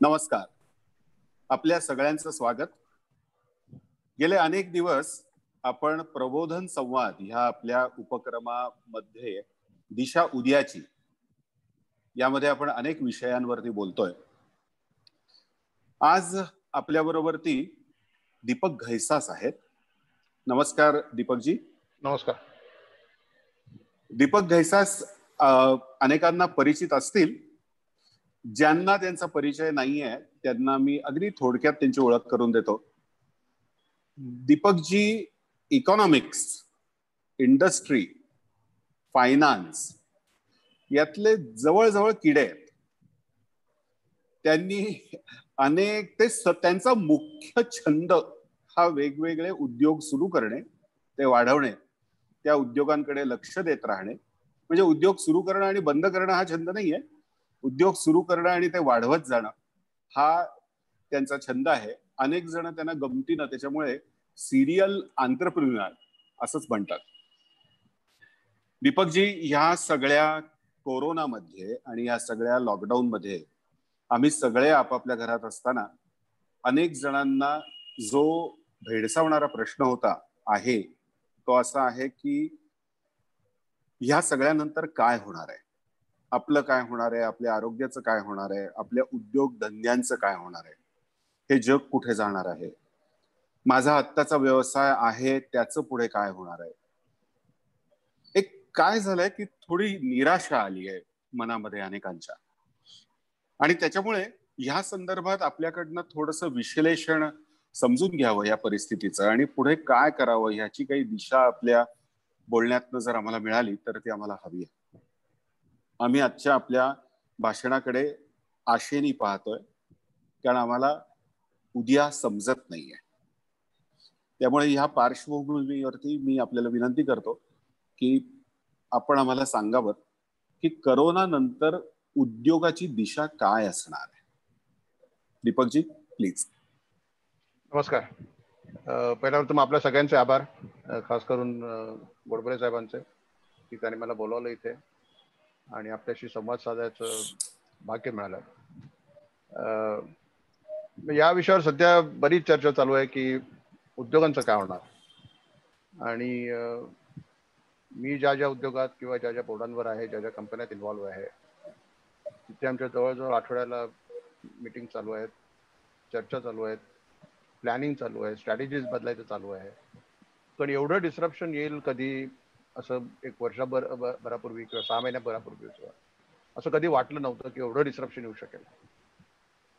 नमस्कार. आपल्या सगळ्यांचं स्वागत. गेले अनेक दिवस आपण प्रबोधन संवाद ह्या आपल्या उपक्रमामध्ये दिशा उद्याची यामध्ये आपण अनेक विषयांवरती बोलतोय. आज आपल्या बरोबरती दीपक घैसास आहेत. नमस्कार दीपकजी. नमस्कार. दीपक घैसास अनेकांना परिचित असतील. ज्यांना त्यांचा परिचय नाहीये त्यांना मी अगदी थोडक्यात त्यांची ओळख करून देतो. दीपकजी इकॉनॉमिक्स, इंडस्ट्री, फायनान्स यातले जवळजवळ किडे आहेत. त्यांनी त्यांचा मुख्य छंद हा वेगवेगळे उद्योग सुरू करणे, ते वाढवणे, त्या उद्योगांकडे लक्ष देत राहणे. म्हणजे उद्योग सुरू करणं आणि बंद करणं हा छंद नाहीये, उद्योग सुरू करणं आणि ते वाढवत जाणं हा त्यांचा छंद आहे. अनेक जण त्यांना गमतीनं त्याच्यामुळे सिरियल आंत्रप्रिन्युअर असंच म्हणतात. दीपकजी, ह्या सगळ्या कोरोनामध्ये आणि या सगळ्या लॉकडाऊन मध्ये आम्ही सगळे आपापल्या घरात असताना अनेक जणांना जो भेडसावणारा प्रश्न आहे तो असा आहे की ह्या सगळ्यानंतर काय होणार आहे, आपलं काय होणार आहे, आपल्या आरोग्याचं काय होणार आहे, आपल्या उद्योगधंद्यांचं काय होणार आहे, हे जग कुठे जाणार आहे, माझा आत्ताचा व्यवसाय आहे त्याचं पुढे काय होणार आहे. एक काय झालंय की थोडी निराशा आली आहे मनामध्ये अनेकांच्या, आणि त्याच्यामुळे ह्या संदर्भात आपल्याकडनं थोडंसं विश्लेषण समजून घ्यावं या परिस्थितीचं आणि पुढे काय करावं ह्याची काही दिशा आपल्या बोलण्यातनं जर आम्हाला मिळाली तर ती आम्हाला हवी आहे. आम्ही आजच्या आपल्या भाषणाकडे आशेने पाहतोय, कारण आम्हाला उद्या समजत नाहीये. त्यामुळे ह्या पार्श्वभूमीवरती मी आपल्याला विनंती करतो की आपण आम्हाला सांगावं की करोना नंतर उद्योगाची दिशा काय असणार आहे. दीपकजी प्लीज. नमस्कार. पहिल्यावर तर आपल्या सगळ्यांचे आभार, खास करून गोडबोले साहेबांचे की त्यांनी मला बोलवलं इथे आणि आपल्याशी संवाद साधायचं भाग्य मिळालं. या विषयावर सध्या बरीच चर्चा चालू आहे की उद्योगांचं काय होणार. आणि मी ज्या ज्या उद्योगात किंवा ज्या ज्या बोर्डांवर आहे, ज्या ज्या कंपन्यात इन्व्हॉल्व्ह आहे, तिथे आमच्या जवळजवळ आठवड्याला मीटिंग चालू आहेत, चर्चा चालू आहेत, प्लॅनिंग चालू आहे, स्ट्रॅटेजीज बदलायचं चालू आहे. पण एवढं डिस्ट्रप्शन येईल कधी असं एक वर्षभरापूर्वी किंवा 6 महिन्याभरापूर्वी असं कधी वाटलं नव्हतं की एवढं डिस्ट्रप्शन येऊ शकेल.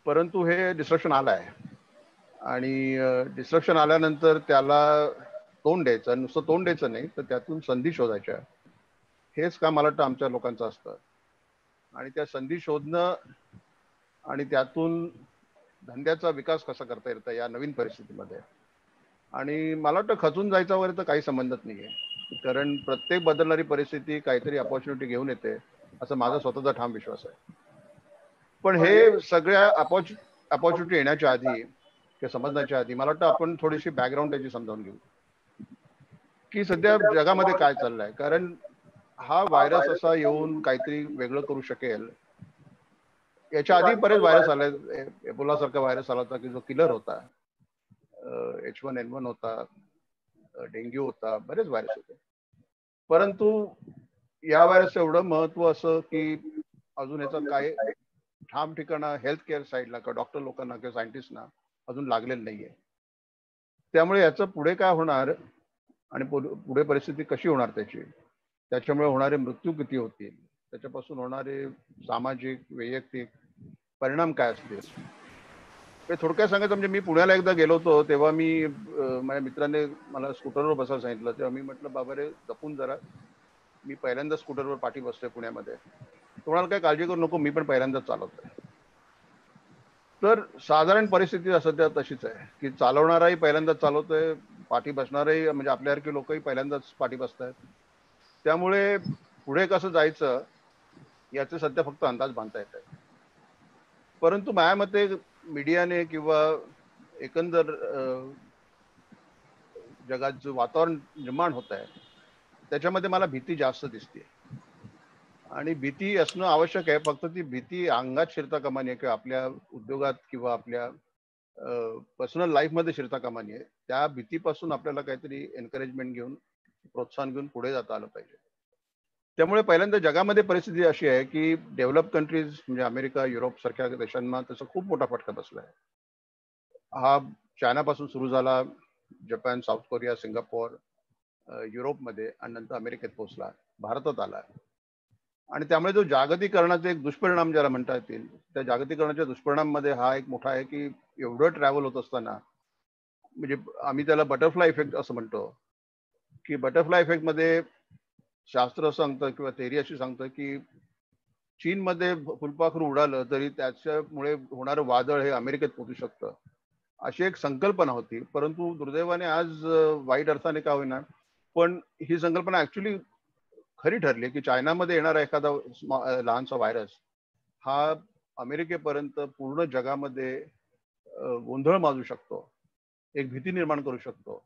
परंतु हे डिस्ट्रप्शन आलं आहे आणि डिस्ट्रप्शन आल्यानंतर त्याला तोंड द्यायचं, नुसतं तोंड द्यायचं नाही तर त्यातून संधी शोधायच्या, हेच काम मला वाटतं आमच्या लोकांचं असतं. आणि त्या संधी शोधणं आणि त्यातून धंद्याचा विकास कसा करता येतं या नवीन परिस्थितीमध्ये. आणि मला वाटतं खचून जायचा वगैरे तर काही संबंधच नाहीये, कारण प्रत्येक बदलणारी परिस्थिती काहीतरी अपॉर्च्युनिटी घेऊन येते असं माझा स्वतःचा ठाम विश्वास आहे. पण हे सगळ्या अपॉर्च्युनिटी येण्याच्या आधी किंवा समजण्याच्या आधी मला वाटतं आपण थोडीशी बॅकग्राऊंड त्याची समजावून घेऊ की सध्या जगामध्ये काय चाललंय. कारण हा व्हायरस असा येऊन काहीतरी वेगळं करू शकेल याच्या आधी बरेच व्हायरस आले. एबोला सारखा व्हायरस आला होता की जो किलर होता, H1N1 होता, डेंग्यू होता, बरेच व्हायरस होते. परंतु या व्हायरसचं एवढं महत्व असं की अजून याचा काय ठाम ठिकाणा हेल्थ केअर साईडला किंवा डॉक्टर लोकांना किंवा सायंटिस्टना अजून लागलेलं नाहीये. त्यामुळे याचं पुढे काय होणार आणि पुढे परिस्थिती कशी होणार त्याच्यामुळे होणारे मृत्यू किती होतील, त्याच्यापासून होणारे सामाजिक वैयक्तिक परिणाम काय असतील हे थोडक्यात सांगायचं म्हणजे मी पुण्याला एकदा गेलो होतो तेव्हा मी माझ्या मित्राने मला स्कूटरवर बसायला सांगितलं. तेव्हा मी म्हटलं बाबा रे जपून जरा, मी पहिल्यांदा स्कूटरवर पाठी बसतोय पुण्यामध्ये, तुम्हाला काय काळजी करू नको, मी पण पहिल्यांदाच चालवतोय. तर साधारण परिस्थिती सध्या तशीच आहे की चालवणाराही पहिल्यांदाच चालवतोय, पाठी बसणारही म्हणजे आपल्यासारखी लोकही पहिल्यांदाच पाठी बसतायत. त्यामुळे पुढे कसं जायचं याचे सध्या फक्त अंदाज बांधता येत आहे. परंतु माझ्या मते मीडियाने किंवा एकंदर जगात जो वातावरण निर्माण होत आहे त्याच्यामध्ये मला भीती जास्त दिसते. आणि भीती असणं आवश्यक आहे, फक्त ती भीती अंगात शिरता कामा नये किंवा आपल्या उद्योगात किंवा आपल्या पर्सनल लाईफ मध्ये शिरता कामा नये. त्या भीतीपासून आपल्याला काहीतरी एनकरेजमेंट घेऊन, प्रोत्साहन घेऊन पुढे जाता आलं पाहिजे. त्यामुळे पहिल्यांदा जगामध्ये परिस्थिती अशी आहे की डेव्हलप कंट्रीज म्हणजे अमेरिका, युरोप सारख्या देशांना त्याचा खूप मोठा फटका बसला आहे. हा चायनापासून सुरू झाला, जपान, साऊथ कोरिया, सिंगापूर, युरोपमध्ये आणि नंतर अमेरिकेत पोहोचला, भारतात आला. आणि त्यामुळे जो जागतिकीकरणाचे एक दुष्परिणाम ज्याला म्हणता येतील, त्या जागतिकीकरणाच्या दुष्परिणाम हा एक मोठा आहे की एवढं ट्रॅव्हल होत असताना, म्हणजे आम्ही त्याला बटरफ्लाय इफेक्ट असं म्हणतो, की बटरफ्लाय इफेक्ट मध्ये शास्त्र सांगतं किंवा थेरी अशी सांगतं की चीनमध्ये फुलपाखरू उडालं तरी त्याच्यामुळे होणारं वादळ हे अमेरिकेत पोहोचू शकतं, अशी एक संकल्पना होती. परंतु दुर्दैवाने आज वाईट अर्थाने का होईना, पण ही संकल्पना ऍक्च्युली खरी ठरली की चायनामध्ये येणारा एखादा लहानसा व्हायरस हा अमेरिकेपर्यंत पूर्ण जगामध्ये गोंधळ माजू शकतो, एक भीती निर्माण करू शकतो.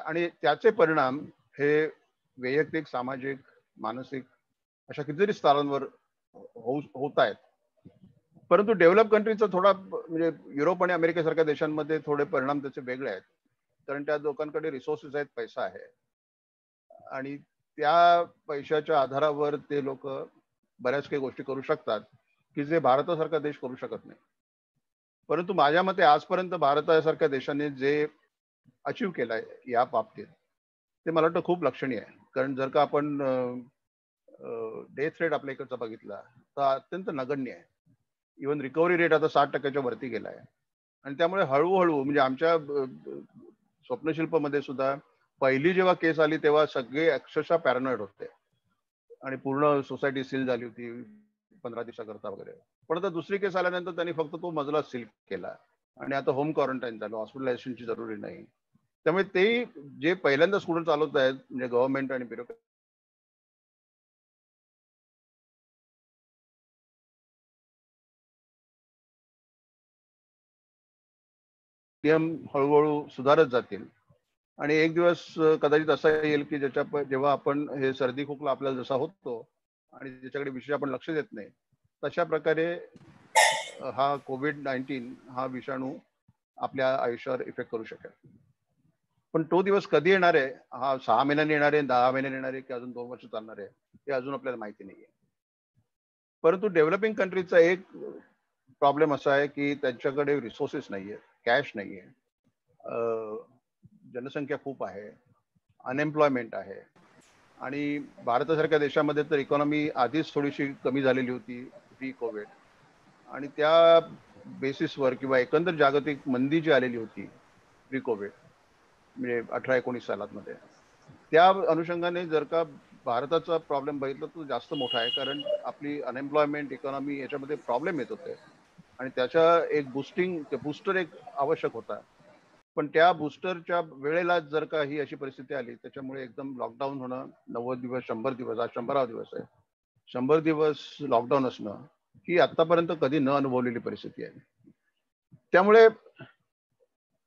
आणि त्याचे परिणाम हे वैयक्तिक, सामाजिक, मानसिक अशा कितीतरी स्तरांवर होत आहेत. परंतु डेव्हलप कंट्रीचा थोडा म्हणजे युरोप आणि अमेरिकेसारख्या देशांमध्ये थोडे परिणाम त्याचे वेगळे आहेत, कारण त्या लोकांकडे रिसोर्सेस आहेत, पैसा आहे आणि त्या पैशाच्या आधारावर ते लोक बऱ्याच काही गोष्टी करू शकतात की जे भारतासारखा देश करू शकत नाही. परंतु माझ्या मते आजपर्यंत भारतासारख्या देशाने जे अचीव केलंय या बाबतीत ते मला वाटतं खूप लक्षणीय आहे. कारण जर का आपण डेथ रेट आपल्या इकडचा बघितला तर अत्यंत नगण्य आहे. इव्हन रिकव्हरी रेट आता 60% वरती गेला आहे. आणि त्यामुळे हळूहळू म्हणजे आमच्या स्वप्नशिल्पमध्ये सुद्धा पहिली जेव्हा केस आली तेव्हा सगळे अक्षरशः पॅरानॉइड होते आणि पूर्ण सोसायटी सील झाली होती 15 दिवसाकरता वगैरे. पण आता दुसरी केस आल्यानंतर त्यांनी फक्त तो मजला सील केला आणि आता होम क्वारंटाईन झालं, हॉस्पिटलायझेशनची जरुरी नाही. त्यामुळे ते जे पहिल्यांदा स्टुडंट चालवत आहेत म्हणजे गव्हर्नमेंट आणि ब्युरोक्रेसी नियम हळूहळू सुधारत जातील आणि एक दिवस कदाचित असा येईल की जेव्हा आपण हे सर्दी खोकला आपल्याला जसा होतो आणि ज्याच्याकडे विशेष आपण लक्ष देत नाही, तशा प्रकारे हा कोविड-19 हा विषाणू आपल्या आयुष्यावर इफेक्ट करू शकेल. पण तो दिवस कधी येणार आहे, हा 6 महिन्यांनी येणार आहे, 10 महिन्यांनी येणार आहे की अजून 2 वर्ष चालणार आहे, हे अजून आपल्याला माहिती नाहीये. परंतु डेव्हलपिंग कंट्रीजचा एक प्रॉब्लेम असा आहे की त्यांच्याकडे रिसोर्सेस नाहीये, कॅश नाहीये, जनसंख्या खूप आहे, अनएम्प्लॉयमेंट आहे आणि भारतासारख्या देशामध्ये तर इकॉनॉमी आधीच थोडीशी कमी झालेली होती प्री कोविड आणि त्या बेसिसवर किंवा एकंदर जागतिक मंदी जी आलेली होती प्री कोविड म्हणजे 18-19 सालांमध्ये, त्या अनुषंगाने जर का भारताचा प्रॉब्लेम बघितला तो जास्त मोठा आहे. कारण आपली अनएम्प्लॉयमेंट, इकॉनॉमी याच्यामध्ये प्रॉब्लेम येत होते आणि त्याच्या एक बूस्टर एक आवश्यक होता. पण त्या बूस्टरच्या वेळेला जर का ही अशी परिस्थिती आली त्याच्यामुळे एकदम लॉकडाऊन होणं, 90 दिवस, 100 दिवस, आज 100वा दिवस आहे, 100 दिवस लॉकडाऊन असणं ही आतापर्यंत कधी न अनुभवलेली परिस्थिती आहे. त्यामुळे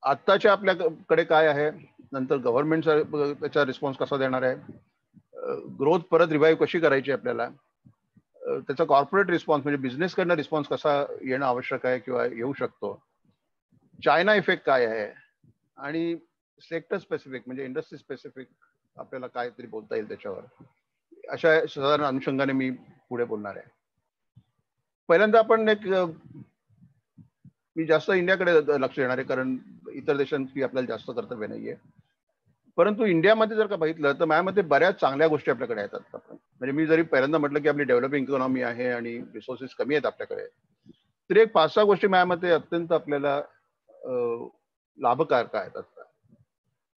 आत्ताच्या आपल्याकडे काय आहे, नंतर गव्हर्नमेंटचा त्याचा रिस्पॉन्स कसा देणार आहे, ग्रोथ परत रिवाईव्ह कशी करायची आपल्याला, त्याचा कॉर्पोरेट रिस्पॉन्स म्हणजे बिझनेस कडनं रिस्पॉन्स कसा येणं आवश्यक आहे किंवा येऊ शकतो, चायना इफेक्ट काय आहे आणि सेक्टर स्पेसिफिक म्हणजे इंडस्ट्री स्पेसिफिक आपल्याला काहीतरी बोलता येईल त्याच्यावर, अशा साधारण अनुषंगाने मी पुढे बोलणार आहे. पहिल्यांदा आपण मी जास्त इंडियाकडे लक्ष देणार आहे कारण इतर देशांची आपल्याला जास्त कर्तव्य नाहीये. परंतु इंडियामध्ये जर का बघितलं तर माझ्या मते बऱ्याच चांगल्या गोष्टी आपल्याकडे आहेत. म्हणजे मी जरी पहिल्यांदा म्हटलं की आपली डेव्हलपिंग इकॉनॉमी आहे आणि रिसोर्सेस कमी आहेत आपल्याकडे, तरी एक 5-6 गोष्टी माझ्या मते अत्यंत आपल्याला लाभकारक आहेत आता.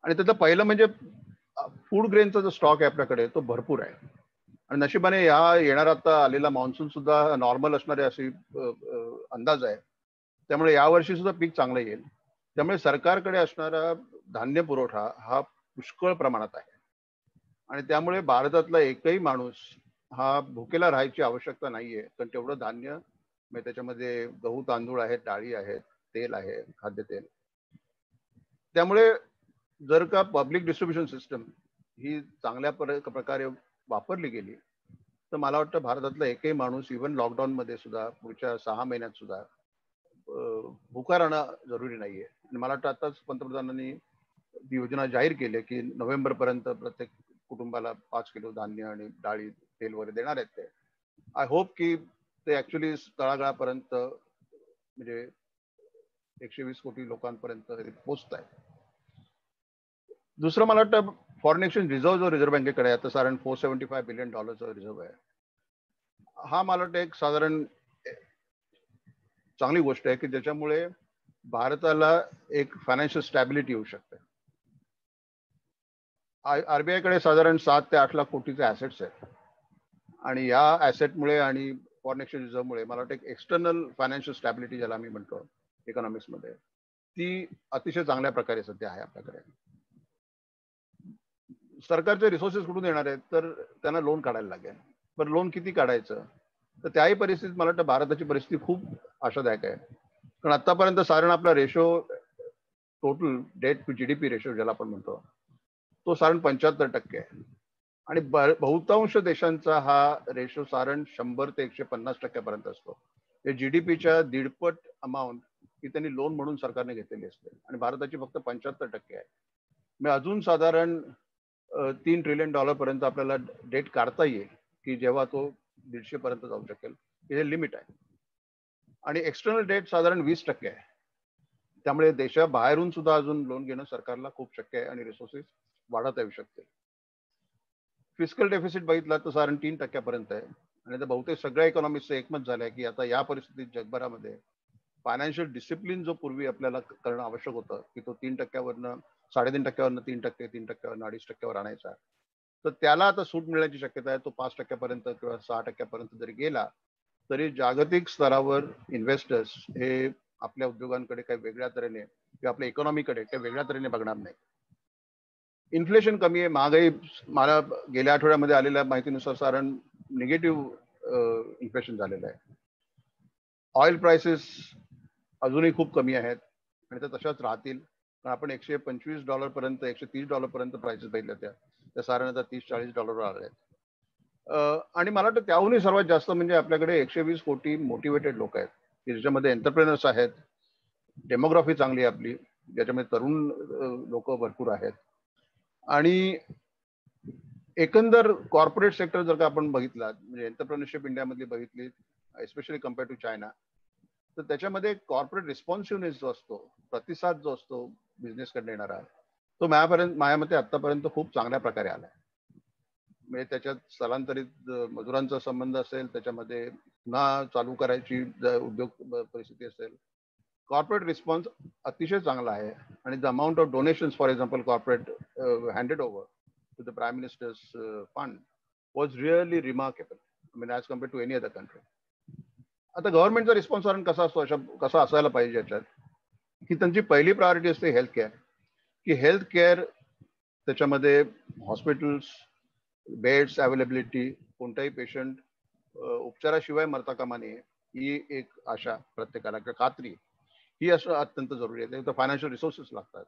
आणि त्याचं पहिलं म्हणजे फूड ग्रेनचा जो स्टॉक आहे आपल्याकडे तो भरपूर आहे आणि नशिबाने येणारा आता आलेला मान्सून सुद्धा नॉर्मल असणारे अशी अंदाज आहे. त्यामुळे यावर्षी सुद्धा पीक चांगलं येईल. त्यामुळे सरकारकडे असणारा धान्य पुरवठा हा पुष्कळ प्रमाणात आहे आणि त्यामुळे भारतातला एकही माणूस हा भुकेला राहायची आवश्यकता नाहीये. कारण तेवढं धान्य म्हणजे त्याच्यामध्ये गहू तांदूळ आहेत, डाळी आहेत, तेल आहे, खाद्यतेल. त्यामुळे जर का पब्लिक डिस्ट्रीब्युशन सिस्टम ही चांगल्या प्रकारे वापरली गेली तर मला वाटतं भारतातला एकही माणूस इव्हन लॉकडाऊन मध्ये सुद्धा पुढच्या 6 महिन्यात सुद्धा भुका राहणं जरुरी नाहीये. आणि मला वाटतं आताच पंतप्रधानांनी ती योजना जाहीर केली की नोव्हेंबर पर्यंत प्रत्येक कुटुंबाला 5 किलो धान्य आणि डाळी तेल वगैरे देणार आहेत ते. आय होप की ते ऍक्च्युली तळागाळापर्यंत म्हणजे 120 कोटी लोकांपर्यंत पोहोचत आहे. दुसरं मला वाटतं फॉरेन एक्सचेंज रिझर्व्ह जो रिझर्व्ह बँकेकडे आहे आता साधारण $475 बिलियन रिझर्व्ह आहे. हा मला वाटतं एक साधारण चांगली गोष्ट आहे की ज्याच्यामुळे भारताला एक फायनान्शियल स्टॅबिलिटी येऊ शकते. आरबीआय कडे साधारण 7 ते 8 लाख कोटीचे ऍसेट्स आहेत आणि या ऍसेटमुळे आणि फॉरेन एक्सचेंज रिझर्व्हमुळे मला वाटतं एक एक्सटर्नल फायनान्शियल स्टॅबिलिटी ज्याला आम्ही म्हणतो इकॉनॉमिक्स मध्ये ती अतिशय चांगल्या प्रकारे सध्या आहे आपल्याकडे. सरकारचे रिसोर्सेस कुठून येणार आहेत तर त्यांना लोन काढायला लागेल. पण लोन किती काढायचं तर त्याही परिस्थितीत मला वाटतं भारताची परिस्थिती खूप आशादायक आहे. कारण आतापर्यंत साधारण आपला ratio total debt to GDP ratio ज्याला आपण म्हणतो तो साधारण 75% आहे आणि बहुतांश देशांचा हा रेशो साधारण 100 ते 150% पर्यंत असतो. हे जीडीपीच्या 1.5 अमाऊंट ही त्यांनी लोन म्हणून सरकारने घेतलेली असते आणि भारताची फक्त 75% आहे. मग अजून साधारण $3 ट्रिलियन पर्यंत आपल्याला डेट काढता येईल की जेव्हा तो 150 पर्यंत जाऊ शकेल. हे लिमिट आहे आणि एक्सटर्नल डेट साधारण 20% आहे. त्यामुळे देशाबाहेरून सुद्धा अजून लोन घेणं सरकारला खूप शक्य आहे आणि रिसोर्सेस वाढवता येऊ शकते. फिस्कल डेफिसिट बघितला तर साधारण 3% पर्यंत आहे आणि आता बहुतेक सगळ्या इकॉनॉमिक्सचं एकमत झालंय की आता या परिस्थितीत जगभरामध्ये फायनान्शियल डिसिप्लिन जो पूर्वी आपल्याला करणं आवश्यक होतं की तो 3% 3.5% 3%, 3% 2.5% आणायचा तर त्याला आता सूट मिळण्याची शक्यता आहे. तो 5% पर्यंत किंवा 6% पर्यंत जरी गेला तरी जागतिक स्तरावर इन्व्हेस्टर्स हे आपल्या उद्योगांकडे काही वेगळ्या तऱ्हेने किंवा आपल्या इकॉनॉमीकडे काही वेगळ्या तऱ्हेने बघणार नाही. इन्फ्लेशन कमी आहे. महागाई मला गेल्या आठवड्यामध्ये आलेल्या माहितीनुसार साधारण निगेटिव्ह इन्फ्लेशन झालेलं आहे. ऑइल प्राइसेस अजूनही खूप कमी आहेत आणि त्या तशाच राहतील. आपण $125 पर्यंत $130 पर्यंत प्राइसेस बघितल्या त्या साधारण आता $30-40 आले आहेत. आणि मला वाटतं त्याहूनही सर्वात जास्त म्हणजे आपल्याकडे 120 कोटी मोटिवेटेड लोक आहेत की ज्याच्यामध्ये एंटरप्रेनर्स आहेत. डेमोग्राफी चांगली आहे आपली ज्याच्यामध्ये तरुण लोक भरपूर आहेत आणि एकंदर कॉर्पोरेट सेक्टर जर का आपण बघितला म्हणजे एंटरप्रेनरशिप इंडियामधली बघितली एस्पेशली कम्पेअर टू चायना तर त्याच्यामध्ये कॉर्पोरेट रिस्पॉन्सिव्हनेस जो असतो प्रतिसाद जो असतो बिझनेसकडे येणारा तो माझ्या मते आतापर्यंत खूप चांगल्या प्रकारे आलाय. म्हणजे त्याच्यात स्थलांतरित मजुरांचा संबंध असेल त्याच्यामध्ये पुन्हा चालू करायची उद्योग परिस्थिती असेल कॉर्पोरेट रिस्पॉन्स अतिशय चांगला आहे आणि the amount of donations for example corporate handed over to the prime minister's fund was really remarkable I mean as compare to any other country. आता गव्हर्नमेंटचा रिस्पॉन्स कसा असतो कसा असायला पाहिजे याच्यात की त्यांची पहिली प्रायोरिटी असते हेल्थ केअर की हेल्थ केअर त्याच्यामध्ये हॉस्पिटल्स बेड्स अवेलेबिलिटी कोणताही पेशंट उपचाराशिवाय मरता कामा नये ही एक आशा प्रत्येकाला किंवा खात्री ही असं अत्यंत जरुरी आहे. तर फायनान्शियल रिसोर्सेस लागतात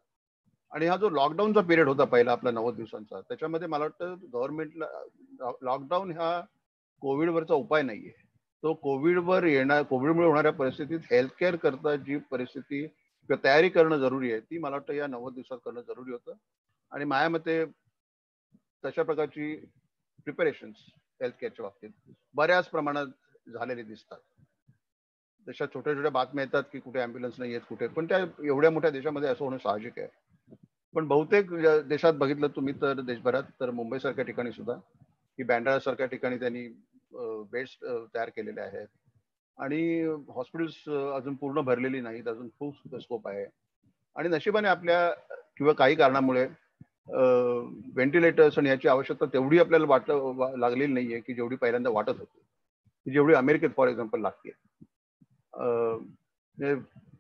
आणि हा जो लॉकडाऊनचा पिरियड होता पहिला आपला 90 दिवसांचा त्याच्यामध्ये मला वाटतं गव्हर्नमेंटला लॉकडाऊन हा कोविडवरचा उपाय नाहीये. तो कोविडमुळे होणाऱ्या परिस्थितीत हेल्थ केअर करता जी परिस्थिती किंवा तयारी करणं जरुरी आहे ती मला वाटतं या 90 दिवसात करणं जरुरी होतं आणि माझ्या मते तशा प्रकारची प्रिपरेशन्स हेल्थ केअरच्या बाबतीत बऱ्याच प्रमाणात झालेले दिसतात. तशा छोट्या छोट्या बातम्या येतात की कुठे ॲम्ब्युलन्स नाही आहेत कुठे पण त्या एवढ्या मोठ्या देशामध्ये असं होणं साहजिक आहे. पण बहुतेक देशात बघितलं तुम्ही तर देशभरात तर मुंबईसारख्या ठिकाणी सुद्धा की बँड्रा सारख्या ठिकाणी त्यांनी बेड्स तयार केलेले आहेत आणि हॉस्पिटल्स अजून पूर्ण भरलेली नाहीत अजून खूप स्कोप आहे आणि नशिबाने आपल्या किंवा काही कारणामुळे व्हेंटिलेटर्स आणि याची आवश्यकता तेवढी आपल्याला लागलेली नाहीये की जेवढी पहिल्यांदा वाटत होती जेवढी अमेरिकेत फॉर एक्झाम्पल लागते.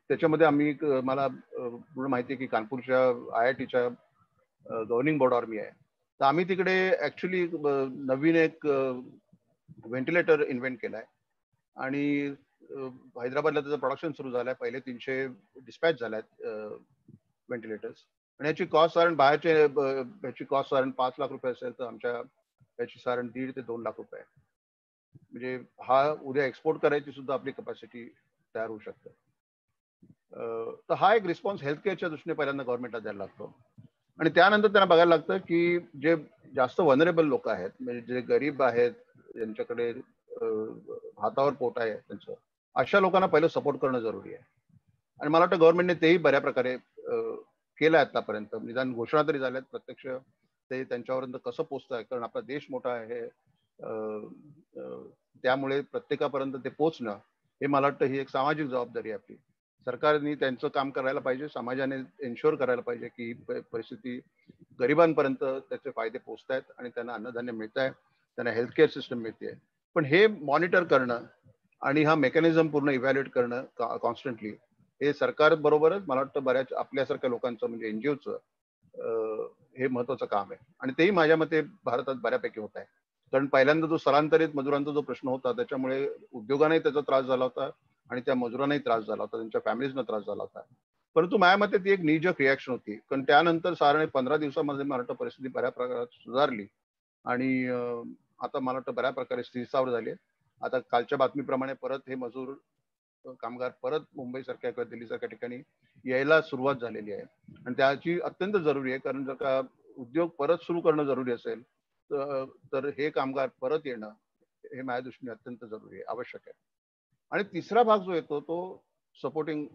त्याच्यामध्ये मला पूर्ण माहिती आहे की कानपूरच्या IITच्या गव्हर्निंग बोर्डावर मी आहे तर आम्ही तिकडे ऍक्च्युली नवीन एक व्हेंटिलेटर इन्व्हेंट केलाय आणि हैदराबादला त्याचं प्रोडक्शन सुरू झालंय. पहिले 300 डिस्पॅच झाल्यात व्हेंटिलेटर्स आणि याची कॉस्ट साधारण बाहेरची कॉस्ट साधारण $5 लाख असेल तर आमच्या याची साधारण 1.5 ते 2 लाख रुपये आहे. म्हणजे हा उद्या एक्सपोर्ट करायची सुद्धा आपली कपॅसिटी तयार होऊ शकते. तर हा एक रिस्पॉन्स हेल्थकेअरच्या दृष्टीने पहिल्यांदा गव्हर्नमेंटला द्यायला लागतो. आणि त्यानंतर त्यांना बघायला लागतं की जे जास्त वनरेबल लोक आहेत, म्हणजे जे गरीब आहेत, ज्यांच्याकडे हातावर पोट आहे त्यांचं, अशा लोकांना पहिलं सपोर्ट करणं जरुरी आहे. आणि मला वाटतं गव्हर्नमेंटने तेही बऱ्या प्रकारे केलं आहे आतापर्यंत. निदान घोषणा तरी झाल्यात, प्रत्यक्ष ते त्यांच्यापर्यंत कसं पोहोचतं आहे, कारण आपला देश मोठा आहे, त्यामुळे प्रत्येकापर्यंत ते पोहोचणं हे मला वाटतं ही एक सामाजिक जबाबदारी आहे आपली. सरकारने त्यांचं काम करायला पाहिजे, समाजाने एन्श्योर करायला पाहिजे की परिस्थिती गरिबांपर्यंत त्याचे फायदे पोहोचत आहेत आणि त्यांना अन्नधान्य मिळत आहे, त्यांना हेल्थकेअर सिस्टम मिळते. पण हे मॉनिटर करणं आणि हा मेकॅनिझम पूर्ण इव्हॅल्युएट करणं कॉन्स्टंटली, हे सरकार बरोबरच मला वाटतं बऱ्याच आपल्यासारख्या लोकांचं म्हणजे एनजीओचं हे महत्वाचं काम आहे. आणि तेही माझ्या मते भारतात बऱ्यापैकी होत आहे. कारण पहिल्यांदा जो स्थलांतरित मजुरांचा जो प्रश्न होता, त्याच्यामुळे उद्योगांनाही त्याचा त्रास झाला होता आणि त्या मजुरांनाही त्रास झाला होता, त्यांच्या फॅमिलीजना त्रास झाला होता. परंतु माझ्या मते ती एक नीजक रिॲक्शन होती, कारण त्यानंतर साधारण 15 दिवसामध्ये मला वाटतं परिस्थिती बऱ्या प्रकारात सुधारली आणि आता मला वाटतं बऱ्या प्रकारे स्थिरस्थावर झाली आहे. आता कालच्या बातमीप्रमाणे परत हे मजूर कामगार परत मुंबईसारख्या किंवा दिल्लीसारख्या ठिकाणी यायला सुरुवात झालेली आहे आणि त्याची अत्यंत जरुरी आहे. कारण जर का उद्योग परत सुरू करणं जरुरी असेल तर हे कामगार परत येणं हे माझ्या दृष्टीने अत्यंत जरुरी आहे, आवश्यक आहे. आणि तिसरा भाग जो येतो तो सपोर्टिंग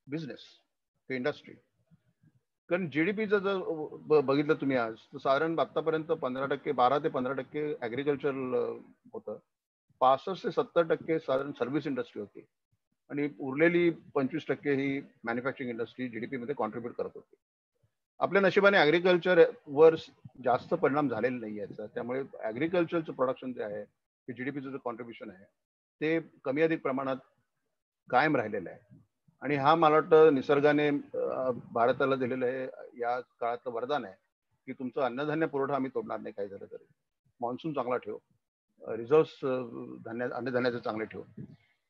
बिझनेस इंडस्ट्री. कारण जीडीपीचं जर बघितलं तुम्ही आज, तर साधारण आतापर्यंत 15% 12 ते 15% ऍग्रिकल्चर होतं, 65 ते 70% साधारण सर्व्हिस इंडस्ट्री होती आणि उरलेली 25% ही मॅन्युफॅक्चरिंग इंडस्ट्री जीडीपी मध्ये कॉन्ट्रीब्युट करत होती. आपल्या नशिबाने ऍग्रिकल्चर वर जास्त परिणाम झालेला नाही याचा, त्यामुळे ऍग्रिकल्चरचं प्रोडक्शन जे आहे, जीडीपीचं जे कॉन्ट्रीब्युशन आहे ते कमी अधिक प्रमाणात कायम राहिलेलं आहे. आणि हा मला वाटतं निसर्गाने भारताला दिलेलं आहे या काळातलं वरदान आहे की तुमचं अन्नधान्य पुरवठा आम्ही तोडणार नाही काही झालं तरी. मॉन्सून चांगला ठेव, रिझर्व्ह अन्नधान्याचे चांगले ठेव.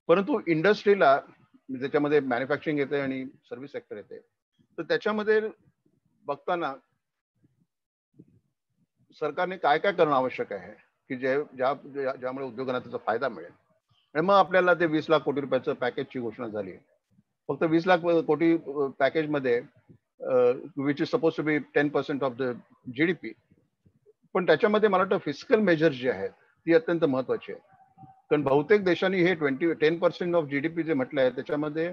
परंतु इंडस्ट्रीला त्याच्यामध्ये मॅन्युफॅक्चरिंग येते आणि सर्व्हिस सेक्टर येते, तर त्याच्यामध्ये बघताना सरकारने काय काय करणं आवश्यक आहे की ज्यामुळे उद्योगांना त्याचा फायदा मिळेल. आणि मग आपल्याला ते 20 लाख कोटी रुपयाचं पॅकेजची घोषणा झाली. फक्त 20 लाख कोटी पॅकेजमध्ये which is suppose to be 10% of the GDP, पण त्याच्यामध्ये मला वाटतं फिस्कल मेजर्स जी आहेत ती अत्यंत महत्वाची आहे. कारण बहुतेक देशांनी हे 10% ऑफ जीडीपी जे म्हटलं आहे त्याच्यामध्ये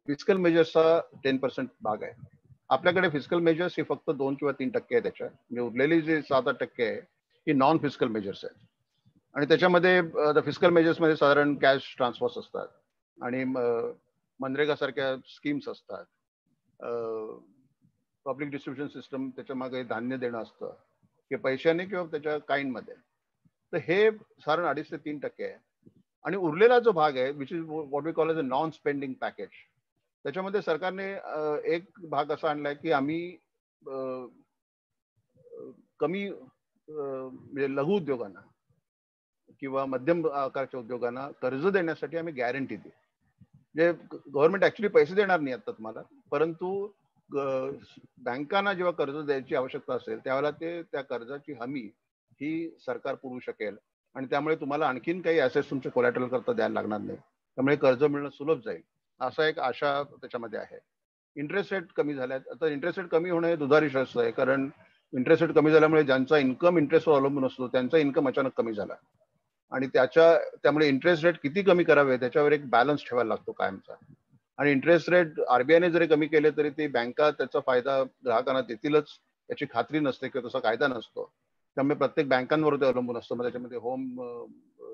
फिस्कल मेजर्सचा 10% भाग आहे. आपल्याकडे फिस्कल मेजर्स ही फक्त 2 किंवा 3% आहे त्याच्या, म्हणजे उरलेली जे 7-8% आहे ही नॉन फिस्कल मेजर्स आहेत. आणि त्याच्यामध्ये फिस्कल मेजर्स मध्ये साधारण कॅश ट्रान्सफर्स असतात आणि मनरेगा सारख्या स्कीम्स असतात, पब्लिक डिस्ट्रीब्युशन सिस्टम, त्याच्या मागे धान्य देणं असतं की पैशाने किंवा त्याच्या काइंड मध्ये. तर हे साधारण 2.5 ते 3% आहे. आणि उरलेला जो भाग आहे which is what we call as a non spending package, त्याच्यामध्ये सरकारने एक भाग असा आणलाय की आम्ही कमी म्हणजे लघु उद्योगांना किंवा मध्यम आकाराच्या उद्योगांना कर्ज देण्यासाठी आम्ही गॅरंटी देऊ. म्हणजे गव्हर्नमेंट ऍक्च्युली पैसे देणार नाही आता तुम्हाला, परंतु बँकांना जेव्हा कर्ज द्यायची आवश्यकता असेल त्यावेळेला ते त्या कर्जाची हमी ही सरकार पुरवू शकेल आणि त्यामुळे तुम्हाला आणखीन काही ऍसेट्स तुमच्या कोलॅटरल करता द्यायला लागणार नाही, त्यामुळे कर्ज मिळणं सुलभ जाईल, असा एक आशा त्याच्यामध्ये आहे. इंटरेस्ट रेट कमी झाल्यात. आता इंटरेस्ट रेट कमी होणं हे दुधारी शस्त्र आहे, कारण इंटरेस्ट रेट कमी झाल्यामुळे ज्यांचा इन्कम इंटरेस्टवर अवलंबून असतो त्यांचा इन्कम अचानक कमी झाला आणि त्यामुळे इंटरेस्ट रेट किती कमी करावे त्याच्यावर एक बॅलन्स ठेवायला लागतो कायमचा. आणि इंटरेस्ट रेट आरबीआयने जरी कमी केले तरी ते बँका त्याचा फायदा ग्राहकांना देतीलच याची खात्री नसते किंवा तसा कायदा नसतो, त्यामुळे प्रत्येक बँकांवर ते अवलंबून असतं. मग त्याच्यामध्ये होम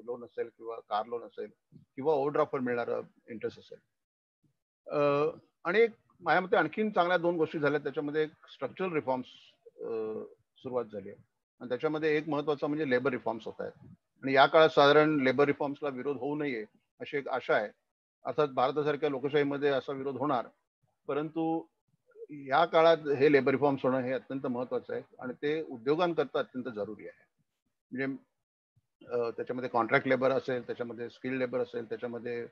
लोन असेल किंवा कार लोन असेल किंवा ओव्हरड्राफ्टवर मिळणारा इंटरेस्ट असेल. आणि माझ्या मते आणखीन चांगल्या 2 गोष्टी झाल्या त्याच्यामध्ये. स्ट्रक्चरल रिफॉर्म्स सुरुवात झाली आहे आणि त्याच्यामध्ये एक महत्वाचा म्हणजे लेबर रिफॉर्म्स होत आहेत आणि या काळात साधारण लेबर रिफॉर्म्सला विरोध होऊ नये अशी एक आशा आहे. अर्थात भारतासारख्या लोकशाहीमध्ये असा विरोध होणार, परंतु या काळात हे लेबर रिफॉर्म्स होणं हे अत्यंत महत्वाचं आहे आणि ते उद्योगांकरता अत्यंत जरुरी आहे. म्हणजे त्याच्यामध्ये कॉन्ट्रॅक्ट लेबर असेल, त्याच्यामध्ये स्किल्ड लेबर असेल, त्याच्यामध्ये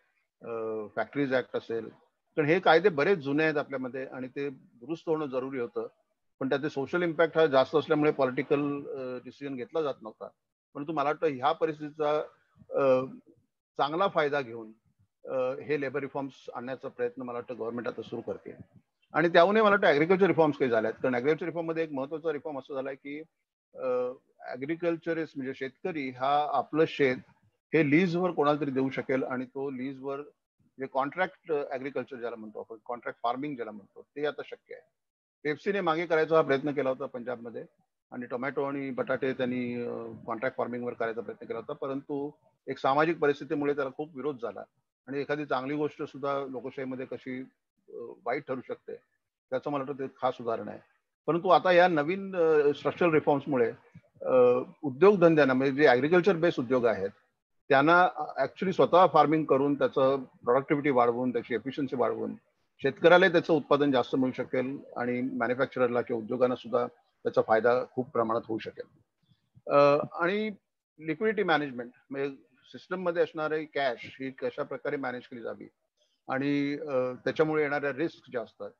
फॅक्टरीज ऍक्ट असेल, पण हे कायदे बरेच जुने आहेत आपल्यामध्ये आणि ते दुरुस्त होणं जरुरी होतं. पण त्याचे सोशल इम्पॅक्ट हा जास्त असल्यामुळे पॉलिटिकल डिसिजन घेतला जात नव्हता. परंतु मला वाटतं ह्या परिस्थितीचा चांगला फायदा घेऊन हे लेबर रिफॉर्म्स आणण्याचा प्रयत्न मला वाटतं गव्हर्नमेंट आता सुरू करते. आणि त्याहूनही मला वाटतं ऍग्रिकल्चर रिफॉर्म्स काही झाल्यात. कारण ऍग्रिकल्चर रिफॉर्म मध्ये एक महत्वाचा रिफॉर्म असं झालाय की ऍग्रिकल्चरिस्ट म्हणजे शेतकरी हा आपलं शेत हे लीजवर कोणाला तरी देऊ शकेल आणि तो लीजवर जे कॉन्ट्रॅक्ट ऍग्रिकल्चर ज्याला म्हणतो आपण, कॉन्ट्रॅक्ट फार्मिंग ज्याला म्हणतो, ते आता शक्य आहे. पेप्सीने मागे करायचा हा प्रयत्न केला होता पंजाबमध्ये आणि टोमॅटो आणि बटाटे त्यांनी कॉन्ट्रॅक्ट फार्मिंगवर करायचा प्रयत्न केला होता. परंतु एक सामाजिक परिस्थितीमुळे त्याला खूप विरोध झाला आणि एखादी चांगली गोष्ट सुद्धा लोकशाहीमध्ये कशी वाईट ठरू शकते त्याचं मला वाटतं ते खास उदाहरण आहे. परंतु आता या नवीन स्ट्रक्चरल रिफॉर्म्समुळे उद्योगधंद्यांना म्हणजे जे ऍग्रिकल्चर बेस्ड उद्योग आहेत त्यांना ऍक्च्युली स्वतः फार्मिंग करून त्याचं प्रोडक्टिव्हिटी वाढवून त्याची एफिशियन्सी वाढवून शेतकऱ्याला त्याचं उत्पादन जास्त मिळू शकेल आणि मॅन्युफॅक्चररला किंवा उद्योगांना सुद्धा त्याचा फायदा खूप प्रमाणात होऊ शकेल. आणि लिक्विडिटी मॅनेजमेंट म्हणजे सिस्टम मध्ये असणारी कॅश ही कशा प्रकारे मॅनेज केली जावी आणि त्याच्यामुळे येणाऱ्या रिस्क ज्या असतात,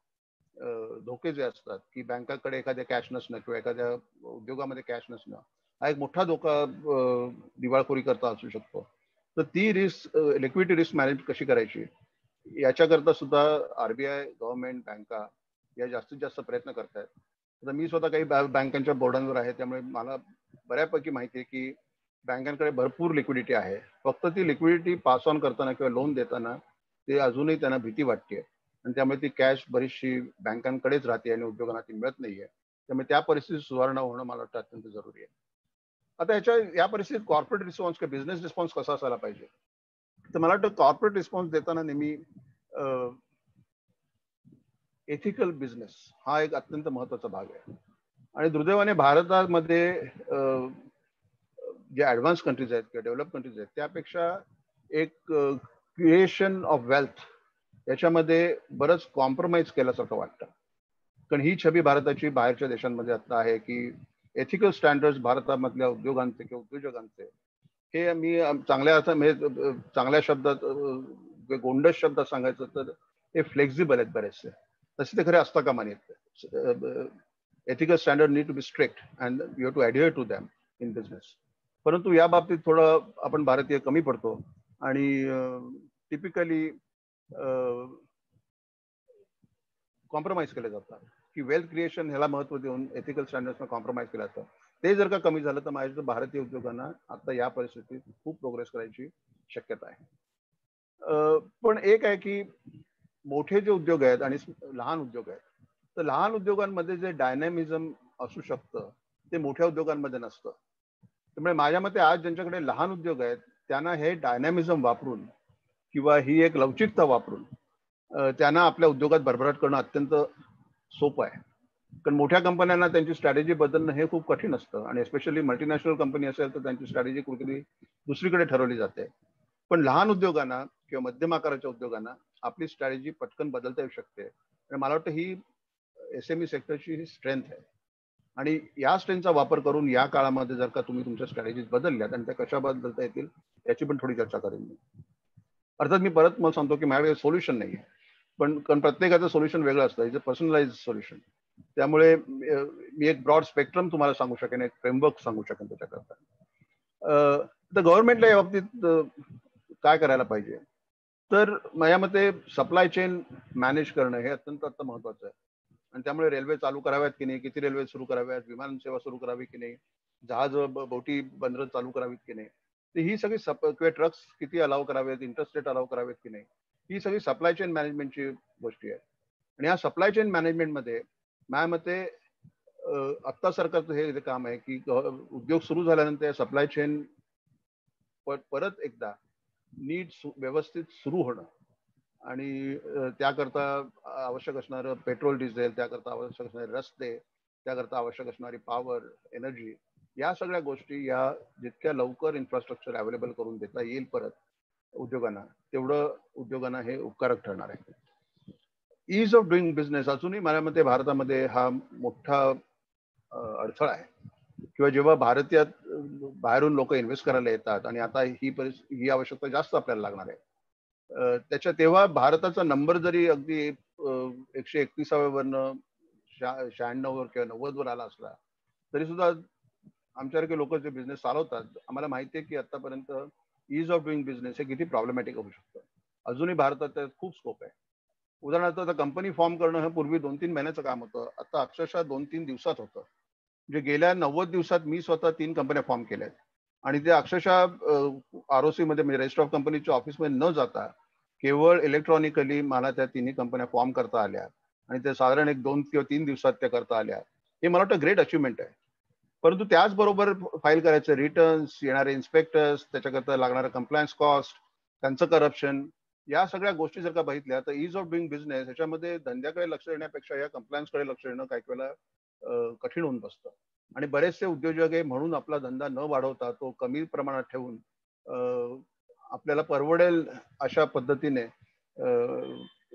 धोके जे असतात की बँकाकडे एखाद्या कॅश नसणं किंवा एखाद्या उद्योगामध्ये कॅश नसणं हा एक मोठा धोका दिवाळखोरी करता असू शकतो. तर ती रिस्क लिक्विडिटी रिस्क मॅनेज कशी करायची याच्याकरता सुद्धा आरबीआय, गव्हर्नमेंट, बँका या जास्तीत जास्त प्रयत्न करतायत. आता मी स्वतः काही बँकांच्या बोर्डांवर आहे त्यामुळे मला बऱ्यापैकी माहिती आहे की बँकांकडे भरपूर लिक्विडिटी आहे. फक्त ती लिक्विडिटी पास ऑन करताना किंवा लोन देताना ते अजूनही त्यांना भीती वाटते आणि त्यामुळे ती कॅश बरीचशी बँकांकडेच राहते आणि उद्योगांना ती मिळत नाहीये. त्यामुळे त्या परिस्थितीत सुधारणा होणं मला वाटतं अत्यंत जरुरी आहे. आता या परिस्थितीत कॉर्पोरेट रिस्पॉन्स किंवा बिझनेस रिस्पॉन्स कसा असायला पाहिजे, तर मला वाटतं कॉर्पोरेट रिस्पॉन्स देताना नेहमी एथिकल बिझनेस हा एक अत्यंत महत्वाचा भाग आहे. आणि दुर्दैवाने भारतामध्ये जे ऍडव्हान्स कंट्रीज आहेत किंवा डेव्हलप कंट्रीज आहेत त्यापेक्षा एक क्रिएशन ऑफ वेल्थ याच्यामध्ये बरंच कॉम्प्रोमाइज केल्यासारखं वाटतं. कारण ही छबी भारताची बाहेरच्या देशांमध्ये आता आहे की एथिकल स्टँडर्ड्स भारतामधल्या उद्योगांचे किंवा उद्योजकांचे हे मी चांगल्या म्हणजे चांगल्या शब्दात गोंडस शब्दात सांगायचं तर हे फ्लेक्झिबल आहेत बरेचसे. तसे ते खरे असता कामा नयेत. Ethical standard need to be strict and you have to adhere to them in business. परंतु या बाबतीत थोडं आपण भारतीय कमी पडतो आणि टिपिकली कॉम्प्रोमाइज केले जातात की वेल्थ क्रिएशन ह्याला महत्व देऊन एथिकल स्टँडर्ड्सना कॉम्प्रोमाइज केलं जातं. ते जर का कमी झालं तर माझ्या भारतीय उद्योगांना आता या परिस्थितीत खूप प्रोग्रेस करायची शक्यता आहे. पण एक आहे की मोठे जे उद्योग आहेत आणि लहान उद्योग आहेत तर लहान उद्योगांमध्ये जे डायनॅमिझम असू शकतं ते मोठ्या उद्योगांमध्ये नसतं. त्यामुळे माझ्या मते आज ज्यांच्याकडे लहान उद्योग आहेत त्यांना हे डायनॅमिझम वापरून किंवा ही एक लवचिकता वापरून त्यांना आपल्या उद्योगात भरभराट करणं अत्यंत सोपं आहे. कारण मोठ्या कंपन्यांना त्यांची स्ट्रॅटेजी बदलणं हे खूप कठीण असतं आणि स्पेशली मल्टीनॅशनल कंपनी असेल तर त्यांची स्ट्रॅटेजी कुठेतरी दुसरीकडे ठरवली जाते. पण लहान उद्योगांना किंवा मध्यम आकाराच्या उद्योगांना आपली स्ट्रॅटेजी पटकन बदलता येऊ शकते. आणि मला वाटतं ही एसएमई सेक्टरची ही स्ट्रेंथ आहे आणि या स्ट्रेंथचा वापर करून या काळामध्ये जर का तुम्ही तुमच्या स्ट्रॅटेजीज बदलल्यात आणि त्या कशा बदलता येतील याची पण थोडी चर्चा करेन मी. अर्थात मी परत मला सांगतो की माझ्याकडे सोल्युशन नाही आहे पण कारण प्रत्येकाचं सोल्युशन वेगळं असतं. Is a personalise solution. त्यामुळे मी एक ब्रॉड स्पेक्ट्रम तुम्हाला सांगू शकेन, एक फ्रेमवर्क सांगू शकेन त्याच्याकरता. तर गव्हर्नमेंटला या बाबतीत काय करायला पाहिजे तर माझ्या मते सप्लाय चेन मॅनेज करणं हे अत्यंत महत्वाचं आहे. आणि त्यामुळे रेल्वे चालू कराव्यात की नाही, किती रेल्वे सुरू कराव्यात, विमान सेवा सुरू करावी की नाही, जहाज बोटी बंदरं चालू करावीत की नाही, तर ही सगळी किंवा ट्रक्स किती अलाव करावेत, इंटरस्टेट अलाव करावेत की नाही, ही सगळी सप्लाय चेन मॅनेजमेंटची गोष्टी आहे. आणि या सप्लाय चेन मॅनेजमेंटमध्ये माझ्या मते आत्ता सरकारचं हे काम आहे की उद्योग सुरू झाल्यानंतर सप्लाय चेन परत एकदा नीट व्यवस्थित सुरू होणं आणि त्याकरता आवश्यक असणारं पेट्रोल डिझेल, त्याकरता आवश्यक असणारे रस्ते, त्याकरता आवश्यक असणारी पॉवर, एनर्जी, या सगळ्या गोष्टी या जितक्या लवकर इन्फ्रास्ट्रक्चर अवेलेबल करून देता येईल परत उद्योगांना तेवढं उद्योगांना हे उपकारक ठरणार आहे. ईज ऑफ डुईंग बिझनेस अजूनही माझ्या मते भारतामध्ये हा मोठा अडथळा आहे. किंवा जेव्हा भारतीयात बाहेरून लोक इन्व्हेस्ट करायला येतात आणि आता ही आवश्यकता जास्त आपल्याला लागणार आहे तेव्हा भारताचा नंबर जरी अगदी 131व्या वरनं 96 किंवा 90 आला असला तरी सुद्धा आमच्यासारखे लोक जे बिझनेस चालवतात आम्हाला माहिती आहे की आतापर्यंत इज ऑफ डुईंग बिझनेस हे किती प्रॉब्लेमॅटिक होऊ शकतं. अजूनही भारतात त्यात खूप स्कोप आहे. उदाहरणार्थ आता कंपनी फॉर्म करणं हे पूर्वी 2-3 महिन्याचं काम होतं, आता अक्षरशः 2-3 दिवसात होतं. म्हणजे गेल्या 90 दिवसात मी स्वतः 3 कंपन्या फॉर्म केल्या आहेत आणि ते अक्षरशः ROC मध्ये म्हणजे रजिस्टर ऑफ कंपनीच्या ऑफिसमध्ये न जाता केवळ इलेक्ट्रॉनिकली मला त्या तिन्ही कंपन्या फॉर्म करता आल्या आणि ते साधारण 1-2 किंवा 3 दिवसात त्या करता आल्या. हे मला वाटतं ग्रेट अचिव्हमेंट आहे. परंतु त्याचबरोबर फाईल करायचे रिटर्न्स, येणारे इन्स्पेक्टर्स, त्याच्याकरता लागणारं कंप्लायन्स कॉस्ट, त्यांचं करप्शन, या सगळ्या गोष्टी जर का बघितल्या तर इज ऑफ डुईंग बिझनेस ह्याच्यामध्ये धंद्याकडे लक्ष देण्यापेक्षा या कंप्लायन्सकडे लक्ष देणं काही वेळेला कठीण होऊन बसतं. आणि बरेचसे उद्योजक आहे म्हणून आपला धंदा न वाढवता तो कमी प्रमाणात ठेवून आपल्याला परवडेल अशा पद्धतीने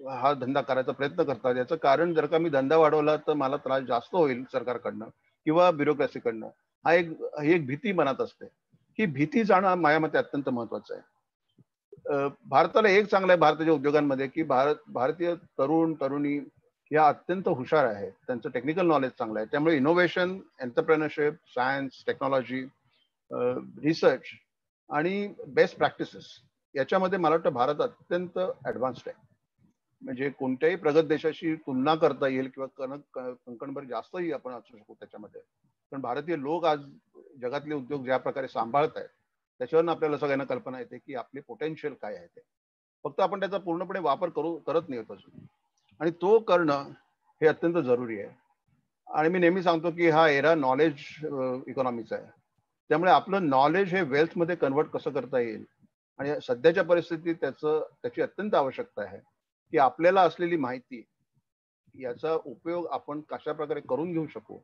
हा धंदा करायचा प्रयत्न करतात. याचं कारण जर का मी धंदा वाढवला तर मला त्रास जास्त होईल सरकारकडनं किंवा ब्युरोक्रेसीकडनं, ही एक भीती मनात असते. ही भीती जाणं माझ्या मते अत्यंत महत्वाचं आहे. भारताला एक चांगलं आहे भारताच्या उद्योगांमध्ये की भारतीय तरुण तरुणी या अत्यंत हुशार आहेत, त्यांचं टेक्निकल नॉलेज चांगलं आहे. त्यामुळे innovation, entrepreneurship, science, technology, research आणि बेस्ट प्रॅक्टिसेस याच्यामध्ये मला वाटतं भारत अत्यंत ऍडव्हान्स्ड आहे. म्हणजे कोणत्याही प्रगत देशाशी तुलना करता येईल किंवा कंकणभर जास्तही आपण असू शकू त्याच्यामध्ये. पण भारतीय लोक आज जगातले उद्योग ज्या प्रकारे सांभाळत आहेत त्याच्यावरून आपल्याला सगळ्यांना कल्पना येते की आपले पोटेन्शियल काय आहे ते. फक्त आपण त्याचा पूर्णपणे वापर करत नाही अजून, आणि तो करणं हे अत्यंत जरुरी आहे. आणि मी नेहमी सांगतो की हा एरा नॉलेज इकॉनॉमीचा आहे. त्यामुळे आपलं नॉलेज हे वेल्थ मध्ये कन्वर्ट कसं करता येईल आणि सध्याच्या परिस्थितीत त्याची अत्यंत आवश्यकता आहे की आपल्याला असलेली माहिती याचा उपयोग आपण कशा प्रकारे करून घेऊ शकू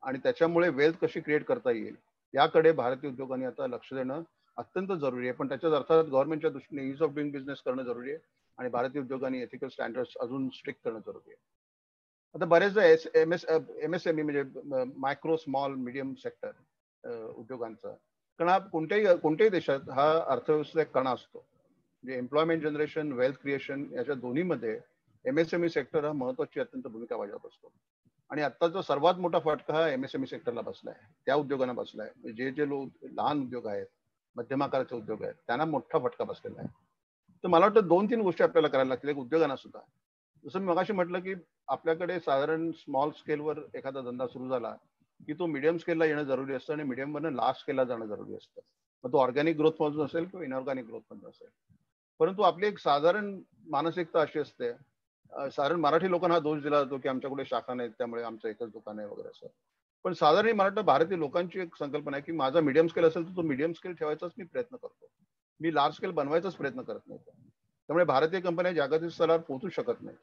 आणि त्याच्यामुळे वेल्थ कशी क्रिएट करता येईल याकडे भारतीय उद्योगांनी आता लक्ष देणं अत्यंत जरुरी आहे. पण त्याच्याच अर्थात गव्हर्नमेंटच्या दृष्टीने इज ऑफ डुईंग बिझनेस करणं जरुरी आहे आणि भारतीय उद्योगांनी एथिकल स्टँडर्ड्स अजून स्ट्रिक्ट करणं जरुरी आहे. आता बरेचदा MSME म्हणजे मायक्रो स्मॉल मीडियम सेक्टर उद्योगांचा, कारण हा कोणत्याही देशात हा अर्थव्यवस्थेचा एक कणा असतो. म्हणजे एम्प्लॉयमेंट जनरेशन, वेल्थ क्रिएशन याच्या दोन्हीमध्ये MSME सेक्टर हा महत्वाची अत्यंत भूमिका बजावत असतो. आणि आत्ताचा सर्वात मोठा फटका हा MSME सेक्टरला बसलाय, त्या उद्योगांना बसलाय. जे लोक लहान उद्योग आहेत, मध्यम आकाराचे उद्योग आहेत, त्यांना मोठा फटका बसलेला आहे. तर मला वाटतं 2-3 गोष्टी आपल्याला करायला लागतील. एक उद्योगांना सुद्धा, जसं मी मगाशी म्हटलं की आपल्याकडे साधारण स्मॉल स्केलवर एखादा धंदा सुरू झाला की तो मिडियम स्केलला येणं जरुरी असतं आणि मिडियम वरनं लार्ज स्केलला जाणं जरुरी असतं. मग तो ऑर्गॅनिक ग्रोथ मधून असेल किंवा इनऑर्गॅनिक ग्रोथ मधून असेल. परंतु आपली एक साधारण मानसिकता अशी असते, साधारण मराठी लोकांना हा दोष दिला जातो की आमच्याकडे शाखा नाहीत त्यामुळे आमचं एकच दुकान आहे वगैरे असं. पण साधारण मला वाटतं भारतीय लोकांची एक संकल्पना आहे की माझा मीडियम स्केल असेल तर तो मीडियम स्केल ठेवायचाच मी प्रयत्न करतो, मी लार्ज स्केल बनवायचाच प्रयत्न करत नाही. त्यामुळे भारतीय कंपन्या जागतिक स्तरावर पोहोचू शकत नाही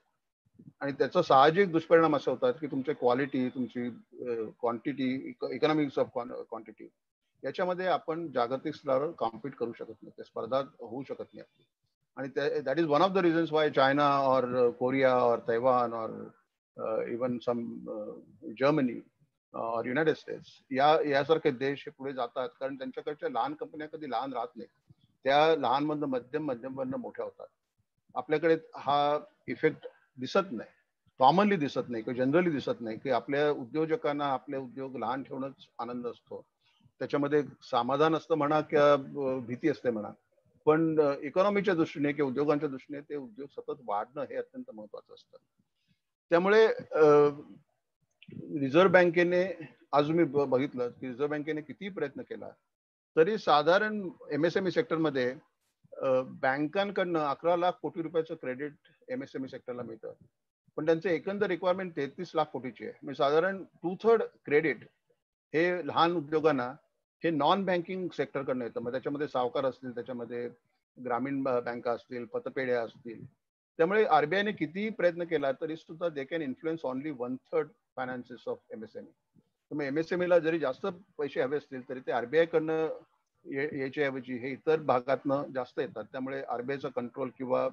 आणि त्याचा साहजिक दुष्परिणाम असे होतात की तुमची क्वालिटी, तुमची क्वांटिटी, इकॉनॉमिक्स ऑफ क्वांटिटी याच्यामध्ये आपण जागतिक स्तरावर कॉम्पिट करू शकत नाही, त्या स्पर्धा होऊ शकत नाही आपली. आणि that is one of the reasons why China और कोरिया और तैवान और इवन सम जर्मनी और युनायटेड स्टेट्स यासारखे देश हे पुढे जातात, कारण त्यांच्याकडच्या लहान कंपन्या कधी लहान राहत नाही, त्या लहान मधनं मध्यम मधनं मोठ्या होतात. आपल्याकडे हा इफेक्ट दिसत नाही, कॉमनली दिसत नाही किंवा जनरली दिसत नाही की आपल्या उद्योजकांना आपले उद्योग लहान ठेवणंच आनंद असतो, त्याच्यामध्ये समाधान असतं म्हणा किंवा भीती असते म्हणा. पण इकॉनॉमीच्या दृष्टीने किंवा उद्योगांच्या दृष्टीने ते उद्योग सतत वाढणं हे अत्यंत महत्वाचं असतं. त्यामुळे रिझर्व्ह बँकेने, आज मी बघितलं की रिझर्व्ह बँकेने किती प्रयत्न केला तरी साधारण MSME सेक्टरमध्ये बँकांकडनं 11 लाख कोटी रुपयाचं क्रेडिट MSME सेक्टरला मिळतं, पण त्यांचे एकंदर रिक्वायरमेंट 33 लाख कोटीची आहे. म्हणजे साधारण 2/3 क्रेडिट हे लहान उद्योगांना हे नॉन बँकिंग सेक्टरकडनं येतं. मग त्याच्यामध्ये सावकार असतील, त्याच्यामध्ये ग्रामीण बँका असतील, पतपेढ्या असतील. त्यामुळे RBIने कितीही प्रयत्न केला तरी सुद्धा they can influence only 1/3 finances of MSME. त्यामुळे MSME ला जरी जास्त पैसे हवे असतील तरी ते RBI कडनं याच्याऐवजी हे इतर भागातनं जास्त येतात. त्यामुळे RBIचा कंट्रोल किंवा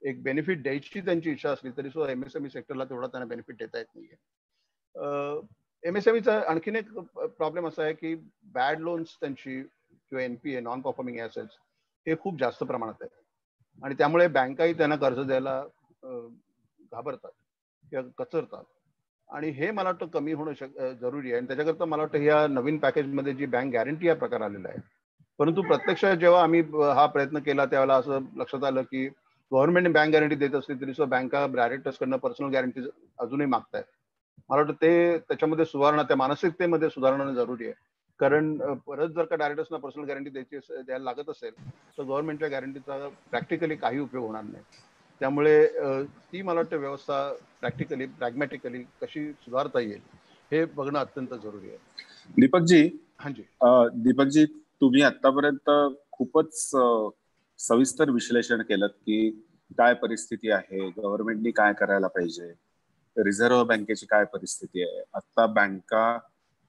एक बेनिफिट द्यायची त्यांची इच्छा असली तरी सुद्धा MSME सेक्टरला तेवढा त्यांना बेनिफिट देता येत नाहीये. MSMEचा आणखीन एक प्रॉब्लेम असा आहे की बॅड लोन्स त्यांची किंवा NPA, नॉन परफॉर्मिंग ऍसेट्स, हे खूप जास्त प्रमाणात आहे आणि त्यामुळे बँकाही त्यांना कर्ज द्यायला घाबरतात किंवा कचरतात. आणि हे मला वाटतं कमी होणं जरुरी आहे. आणि त्याच्याकरता मला वाटतं या नवीन पॅकेजमध्ये जी बँक गॅरंटी हा प्रकार आलेला आहे. परंतु प्रत्यक्षात जेव्हा आम्ही हा प्रयत्न केला त्यावेळेला असं लक्षात आलं की गव्हर्नमेंट बँक गॅरंटी देत असली तरी सुद्धा बँका डायरेक्टर्सकडनं पर्सनल गॅरंटी अजूनही मागतायत. मला वाटतं ते त्याच्यामध्ये सुधारणा, त्या मानसिकतेमध्ये सुधारणं जरुरी आहे. कारण परत जर का डायरेक्टर्सना पर्सनल गॅरंटी द्यायला लागत असेल तर गव्हर्नमेंटच्या गॅरंटीचा प्रॅक्टिकली काही उपयोग होणार नाही. त्यामुळे ती मला वाटतं व्यवस्था प्रॅक्टिकली प्रॅग्मॅटिकली कशी सुधारता येईल हे बघणं अत्यंत जरुरी आहे. दीपकजी, हांजी. दीपकजी, तुम्ही आतापर्यंत खूपच सविस्तर विश्लेषण केलं की काय परिस्थिती आहे, गव्हर्नमेंटनी काय करायला पाहिजे, रिझर्व्ह बँकेची काय परिस्थिती आहे, आता बँका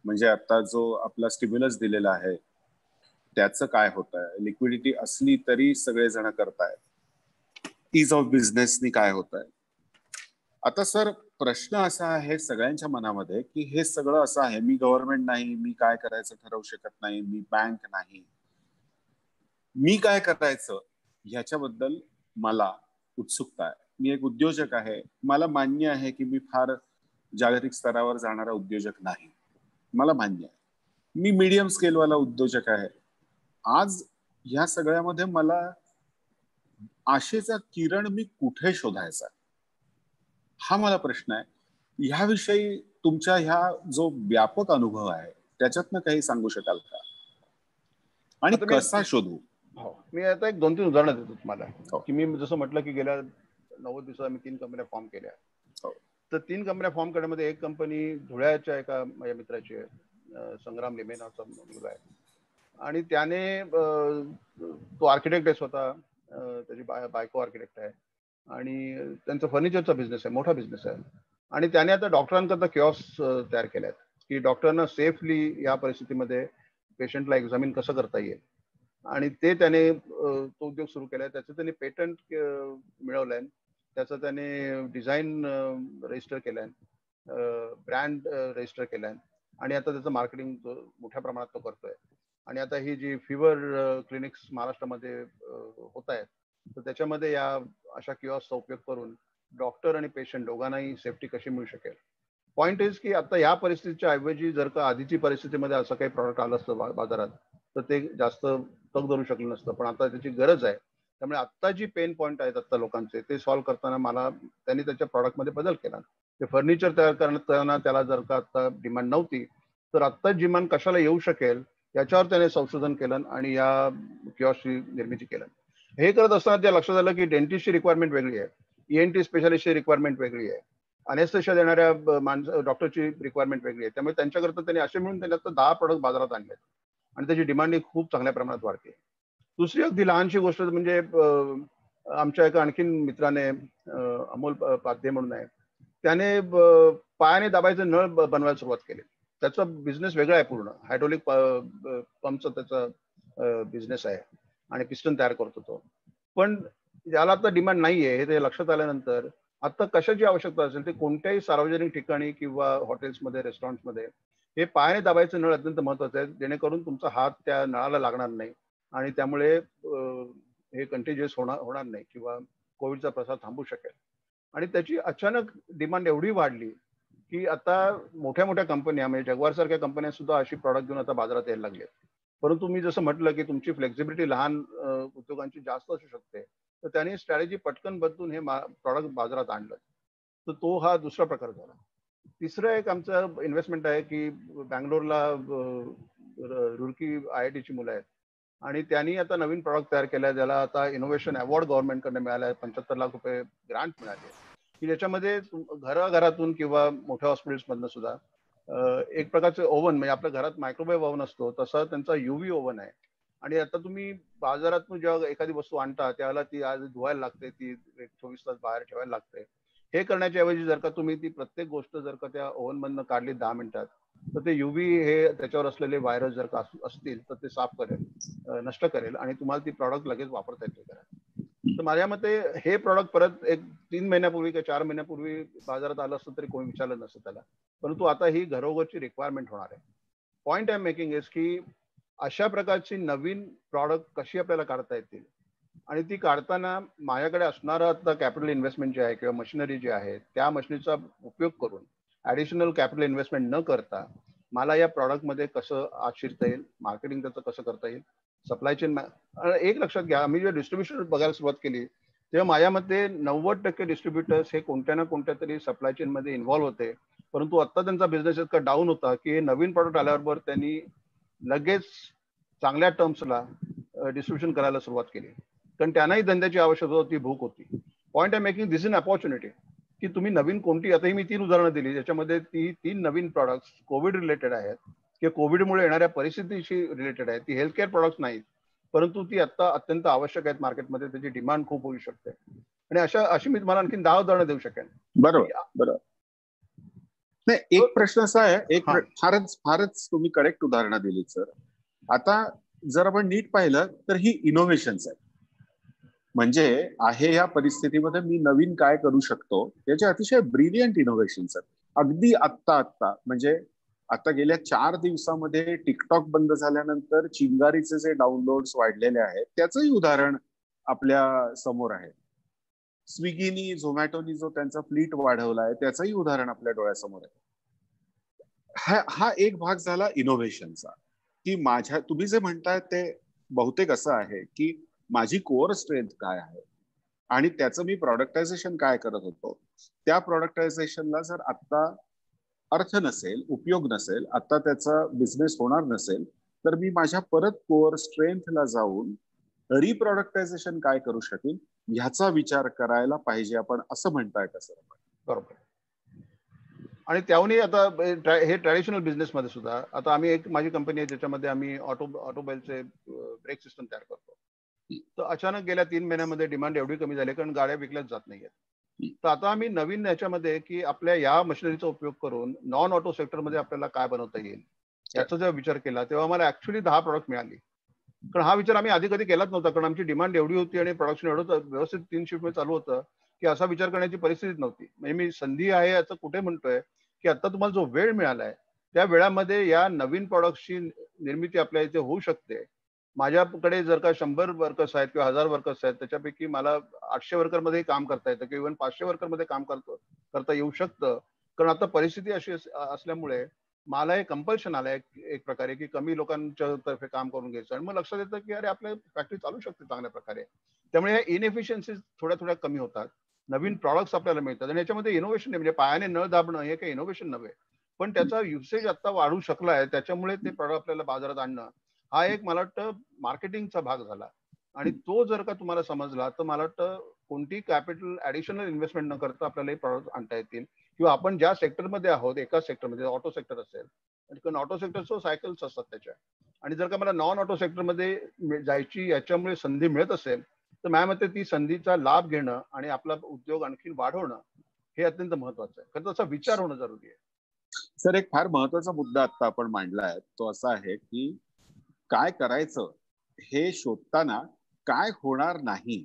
म्हणजे आता जो आपला स्टिम्युलस दिलेला आहे त्याचं काय होत आहे, लिक्विडिटी असली तरी सगळेजण करतायत, ईज ऑफ बिझनेसनी काय होत आहे. आता सर प्रश्न असा आहे सगळ्यांच्या मनामध्ये की हे सगळं असं आहे, मी गव्हर्नमेंट नाही, मी काय करायचं ठरवू शकत नाही, मी बँक नाही, मी काय करायचं ह्याच्याबद्दल मला उत्सुकता आहे. मी एक उद्योजक आहे, मला मान्य आहे की मी फार जागतिक स्तरावर जाणारा उद्योजक नाही, मला मान्य आहे. मी मीडियम स्केलवाला उद्योजक आहे. आज ह्या सगळ्यामध्ये मला आशेचा किरण मी कुठे शोधायचा, हा मला प्रश्न आहे. ह्याविषयी तुमच्या ह्या जो व्यापक अनुभव आहे त्याच्यातनं काही सांगू शकाल का, आणि आता कसा शोधू? मी आता एक 2-3 उदाहरणं देतो तुम्हाला. हो. की मी जसं म्हटलं की गेल्या 90 दिवसात मी 3 कंपन्या फॉर्म केल्या. हो. तर 3 कंपन्या फॉर्म करण्यामध्ये एक कंपनी धुळ्याच्या एका माझ्या मित्राची आहे, संग्राम लिमे नावाचा मुलगा आहे. आणि त्याने तो आर्किटेक्ट आहे स्वतः, त्याची बायको आर्किटेक्ट आहे आणि त्यांचा फर्निचरचा बिझनेस आहे, मोठा बिझनेस आहे. आणि त्याने आता डॉक्टरांकरता किऑस तयार केले आहेत की डॉक्टरांना सेफली या परिस्थितीमध्ये पेशंटला एक्झामिन कसं करता येईल. आणि ते त्याने तो उद्योग सुरू केलाय. त्याचं त्याने पेटंट मिळवलंय, त्याचं त्याने डिझाईन रजिस्टर केलंय, ब्रँड रजिस्टर केलाय आणि आता त्याचं मार्केटिंग मोठ्या प्रमाणात तो करतोय. आणि आता ही जी फिवर क्लिनिक्स महाराष्ट्रामध्ये होत आहेत तर त्याच्यामध्ये या अशा किऑसचा उपयोग करून डॉक्टर आणि पेशंट दोघांनाही सेफ्टी कशी मिळू शकेल. पॉइंट इज की आता या परिस्थितीच्या ऐवजी जर का आधीची परिस्थितीमध्ये असं काही प्रॉडक्ट आलं असतं बाजारात तर ते जास्त तग धरू शकलं नसतं. पण आता त्याची गरज आहे. त्यामुळे आता जी पेन पॉईंट आहेत आता लोकांचे ते सॉल्व्ह करताना मला त्यांनी त्याच्या प्रॉडक्टमध्ये बदल केला. ते फर्निचर तयार करताना त्याला जर का आता डिमांड नव्हती तर आत्ता डिमांड कशाला येऊ शकेल याच्यावर त्याने संशोधन केलं आणि या किऑसची निर्मिती केलं. हे करत असताना त्या लक्षात आलं की डेंटिस्टची रिक्वायरमेंट वेगळी आहे, ENT स्पेशालिस्टची रिक्वायरमेंट वेगळी आहे, अनेस्थेशिया देणाऱ्या डॉक्टरची रिक्वायरमेंट वेगळी आहे. त्यामुळे त्यांच्याकरता त्यांनी असे मिळून त्यांनी आता 10 प्रोडक्ट बाजारात आणले आणि त्याची डिमांड ही खूप चांगल्या प्रमाणात वाढते. दुसरी अगदी लहानशी गोष्ट म्हणजे आमच्या एका आणखीन मित्राने अमोल पाध्ये म्हणून आहे, त्याने पायाने दाबायचं नळ बनवायला सुरुवात केली. त्याचा बिझनेस वेगळा आहे, पूर्ण हायड्रोलिक पंपचा त्याचा बिझनेस आहे आणि पिस्टन तयार करतो तो. पण याला आता डिमांड नाहीये हे ते लक्षात आल्यानंतर आता कशाची आवश्यकता असेल ते कोणत्याही सार्वजनिक ठिकाणी किंवा हॉटेल्समध्ये रेस्टॉरंट्समध्ये हे पायाने दाबायचं नळ अत्यंत महत्वाचं आहे, जेणेकरून तुमचा हात त्या नळाला लागणार नाही आणि त्यामुळे हे कंटेजियस होणार नाही किंवा कोविडचा प्रसार थांबू शकेल. आणि त्याची अचानक डिमांड एवढी वाढली की आता मोठ्या मोठ्या कंपन्या म्हणजे जगवार सारख्या कंपन्या सुद्धा अशी प्रॉडक्ट घेऊन आता बाजारात यायला लागली. परंतु मी जसं म्हटलं की तुमची फ्लेक्झिबिलिटी लहान उद्योगांची जास्त असू शकते, तर त्यांनी स्ट्रॅटेजी पटकन बदलून हे प्रॉडक्ट बाजारात आणलं. तर तो हा दुसरा प्रकार झाला. तिसरं एक आमचं इन्व्हेस्टमेंट आहे की बँगलोरला रुरकी IITची मुलं आहेत आणि त्यांनी आता नवीन प्रॉडक्ट तयार केलाय, ज्याला आता इनोव्हेशन अवॉर्ड गव्हर्नमेंटकडनं मिळाला आहे. 75 लाख रुपये ग्रांट मिळाले की ज्याच्यामध्ये घराघरातून किंवा मोठ्या हॉस्पिटल्समधनं सुद्धा एक प्रकारचं ओव्हन म्हणजे आपल्या घरात मायक्रोवेव्ह ओव्हन असतो तसा त्यांचा UV ओव्हन आहे. आणि आता तुम्ही बाजारातून जेव्हा एखादी वस्तू आणता त्यावेळेला ती आज धुवायला लागते, ती 24 तास बाहेर ठेवायला लागते. हे करण्याच्या ऐवजी जर का तुम्ही ती प्रत्येक गोष्ट जर का त्या ओव्हन मधनं काढली 10 मिनिटात तर ते UV हे त्याच्यावर असलेले व्हायरस जर का असतील तर ते साफ करेल, नष्ट करेल आणि तुम्हाला ती प्रॉडक्ट लगेच वापरता येते घरात. तर माझ्या मते हे प्रॉडक्ट परत एक 3 महिन्यापूर्वी किंवा 4 महिन्यापूर्वी बाजारात आलं असतं तरी कोणी विचारलं नसतं त्याला, परंतु आता ही घरोघरची रिक्वायरमेंट होणार आहे. Point I am making is की अशा प्रकारची नवीन प्रॉडक्ट कशी आपल्याला काढता येतील आणि ती काढताना माझ्याकडे असणारं आता कॅपिटल इन्व्हेस्टमेंट जे आहे किंवा मशिनरी जी आहे त्या मशिनरीचा उपयोग करून ऍडिशनल कॅपिटल इन्व्हेस्टमेंट न करता मला या प्रॉडक्टमध्ये कसं आत शिरता येईल, मार्केटिंग त्याचं कसं करता येईल, सप्लाय चेन. एक लक्षात घ्या, आम्ही जेव्हा डिस्ट्रीब्युशन बघायला सुरुवात केली तेव्हा माझ्या मते 90% डिस्ट्रीब्युटर्स हे कोणत्या ना कोणत्या तरी सप्लाय चेन मध्ये इन्व्हॉल्व्ह होते. परंतु आता त्यांचा बिझनेस इतका डाऊन होता की नवीन प्रॉडक्ट आल्याबरोबर त्यांनी लगेच चांगल्या टर्म्सला डिस्ट्रीब्युशन करायला सुरुवात केली, कारण त्यांनाही धंद्याची आवश्यकता होती, भूक होती. Point I making, this is an opportunity की तुम्ही नवीन कोणती, आता मी 3 उदाहरणं दिली ज्याच्यामध्ये ती 3 नवीन प्रॉडक्ट्स कोविड रिलेटेड आहेत किंवा कोविडमुळे येणाऱ्या परिस्थितीशी रिलेटेड आहेत. ती हेल्थ केअर प्रॉडक्ट्स नाहीत, परंतु ती आता अत्यंत आवश्यक आहेत मार्केटमध्ये, त्याची डिमांड खूप होऊ शकते. आणि अशी मी तुम्हाला आणखी 10 उदाहरणं देऊ शकेन. बरोबर बरोबर. नाही, एक प्रश्न असा आहे, एक फारच तुम्ही करेक्ट उदाहरणं दिली सर. आता जर आपण नीट पाहिलं तर ही इनोव्हेशन्स आहेत. म्हणजे आहे या परिस्थितीमध्ये मी नवीन काय करू शकतो याचे अतिशय ब्रिलियंट इनोव्हेशन्स आहेत. अगदी आत्ता म्हणजे आता गेल्या 4 दिवसामध्ये टिकटॉक बंद झाल्यानंतर चिंगारीचे जे डाउनलोड्स वाढलेले आहेत त्याचंही उदाहरण आपल्या समोर आहे. स्विगीनी, झोमॅटोनी जो त्यांचा फ्लीट वाढवलाय त्याचंही उदाहरण आपल्या डोळ्यासमोर आहे. हा एक भाग झाला इनोव्हेशनचा, की तुम्ही जे म्हणताय ते बहुतेक असं आहे की माझी कोअर स्ट्रेंथ काय आहे आणि त्याचं मी प्रॉडक्टायझेशन काय करत होतो, त्या प्रॉडक्टायझेशनला जर आता अर्थ नसेल, उपयोग नसेल, आता त्याचा बिझनेस होणार नसेल, तर मी माझ्या परत कोअर स्ट्रेंथला जाऊन रिप्रॉडक्टायझेशन काय करू शकेल ह्याचा विचार करायला पाहिजे आपण, असं म्हणताय का सर? बरोबर. आणि त्याहूनही आता हे ट्रॅडिशनल बिझनेस मध्ये सुद्धा आता आम्ही माझी कंपनी आहे ज्याच्यामध्ये आम्ही ऑटोमोबाईलचे ब्रेक सिस्टम तयार करतो. तर अचानक गेल्या 3 महिन्यामध्ये डिमांड एवढी कमी झाली कारण गाड्या विकल्याच जात नाहीयेत. तर आता आम्ही नवीन याच्यामध्ये की आपल्या या मशिनरीचा उपयोग करून नॉन ऑटो सेक्टरमध्ये आपल्याला काय बनवता येईल याचा जेव्हा विचार केला तेव्हा आम्हाला ऍक्च्युअली 10 प्रॉडक्ट मिळाली. कारण हा विचार आम्ही आधी कधी केलाच नव्हता, कारण आमची डिमांड एवढी होती आणि प्रोडक्शन एवढं व्यवस्थित 3 शिफ्ट मध्ये चालू होतं की असा विचार करण्याची परिस्थिती नव्हती. म्हणजे मी संधी आहे याचं कुठे म्हणतोय की आता तुम्हाला जो वेळ मिळालाय त्या वेळामध्ये या नवीन प्रॉडक्टची निर्मिती आपल्या इथे होऊ शकते. माझ्याकडे जर का 100 वर्कर्स आहेत किंवा 1000 वर्कर्स आहेत त्याच्यापैकी मला 800 वर्कर मध्ये काम करता येतं किंवा इव्हन 500 वर्कर मध्ये काम करता येऊ शकतं. कारण आता परिस्थिती अशी असल्यामुळे मला हे कंपल्शन आलंय एक प्रकारे की कमी लोकांच्या तर्फे काम करून घ्यायचं. आणि मग लक्षात येतं की अरे आपल्या फॅक्टरी चालू शकते चांगल्या प्रकारे. त्यामुळे ह्या इनएफिशियन्सीज थोड्या कमी होतात, नवीन प्रॉडक्ट्स आपल्याला मिळतात. आणि याच्यामध्ये इनोव्हेशन म्हणजे पायाने नळ दाबणं हे काही इनोव्हेशन नव्हे, पण त्याचा युसेज आता वाढू शकलाय त्याच्यामुळे ते प्रॉडक्ट आपल्याला बाजारात आणणं हा एक मला वाटतं मार्केटिंगचा भाग झाला. आणि तो जर का तुम्हाला समजला तर मला वाटतं कोणती कॅपिटल ऍडिशनल इन्व्हेस्टमेंट न करता आपल्याला हे प्रॉडक्ट आणता येतील. किंवा आपण ज्या सेक्टरमध्ये आहोत एकाच सेक्टरमध्ये ऑटो सेक्टर असेल, कारण ऑटो सेक्टर सायकल्स असतात त्याच्या, आणि जर का मला नॉन ऑटो सेक्टरमध्ये जायची याच्यामुळे संधी मिळत असेल तर माझ्या मते ती संधीचा लाभ घेणं आणि आपला उद्योग आणखी वाढवणं हे अत्यंत महत्वाचं आहे. कारण तसा विचार होणं जरुरी आहे. सर, एक फार महत्वाचा मुद्दा आता आपण मांडलाय तो असा आहे की काय करायचं हे शोधताना काय होणार नाही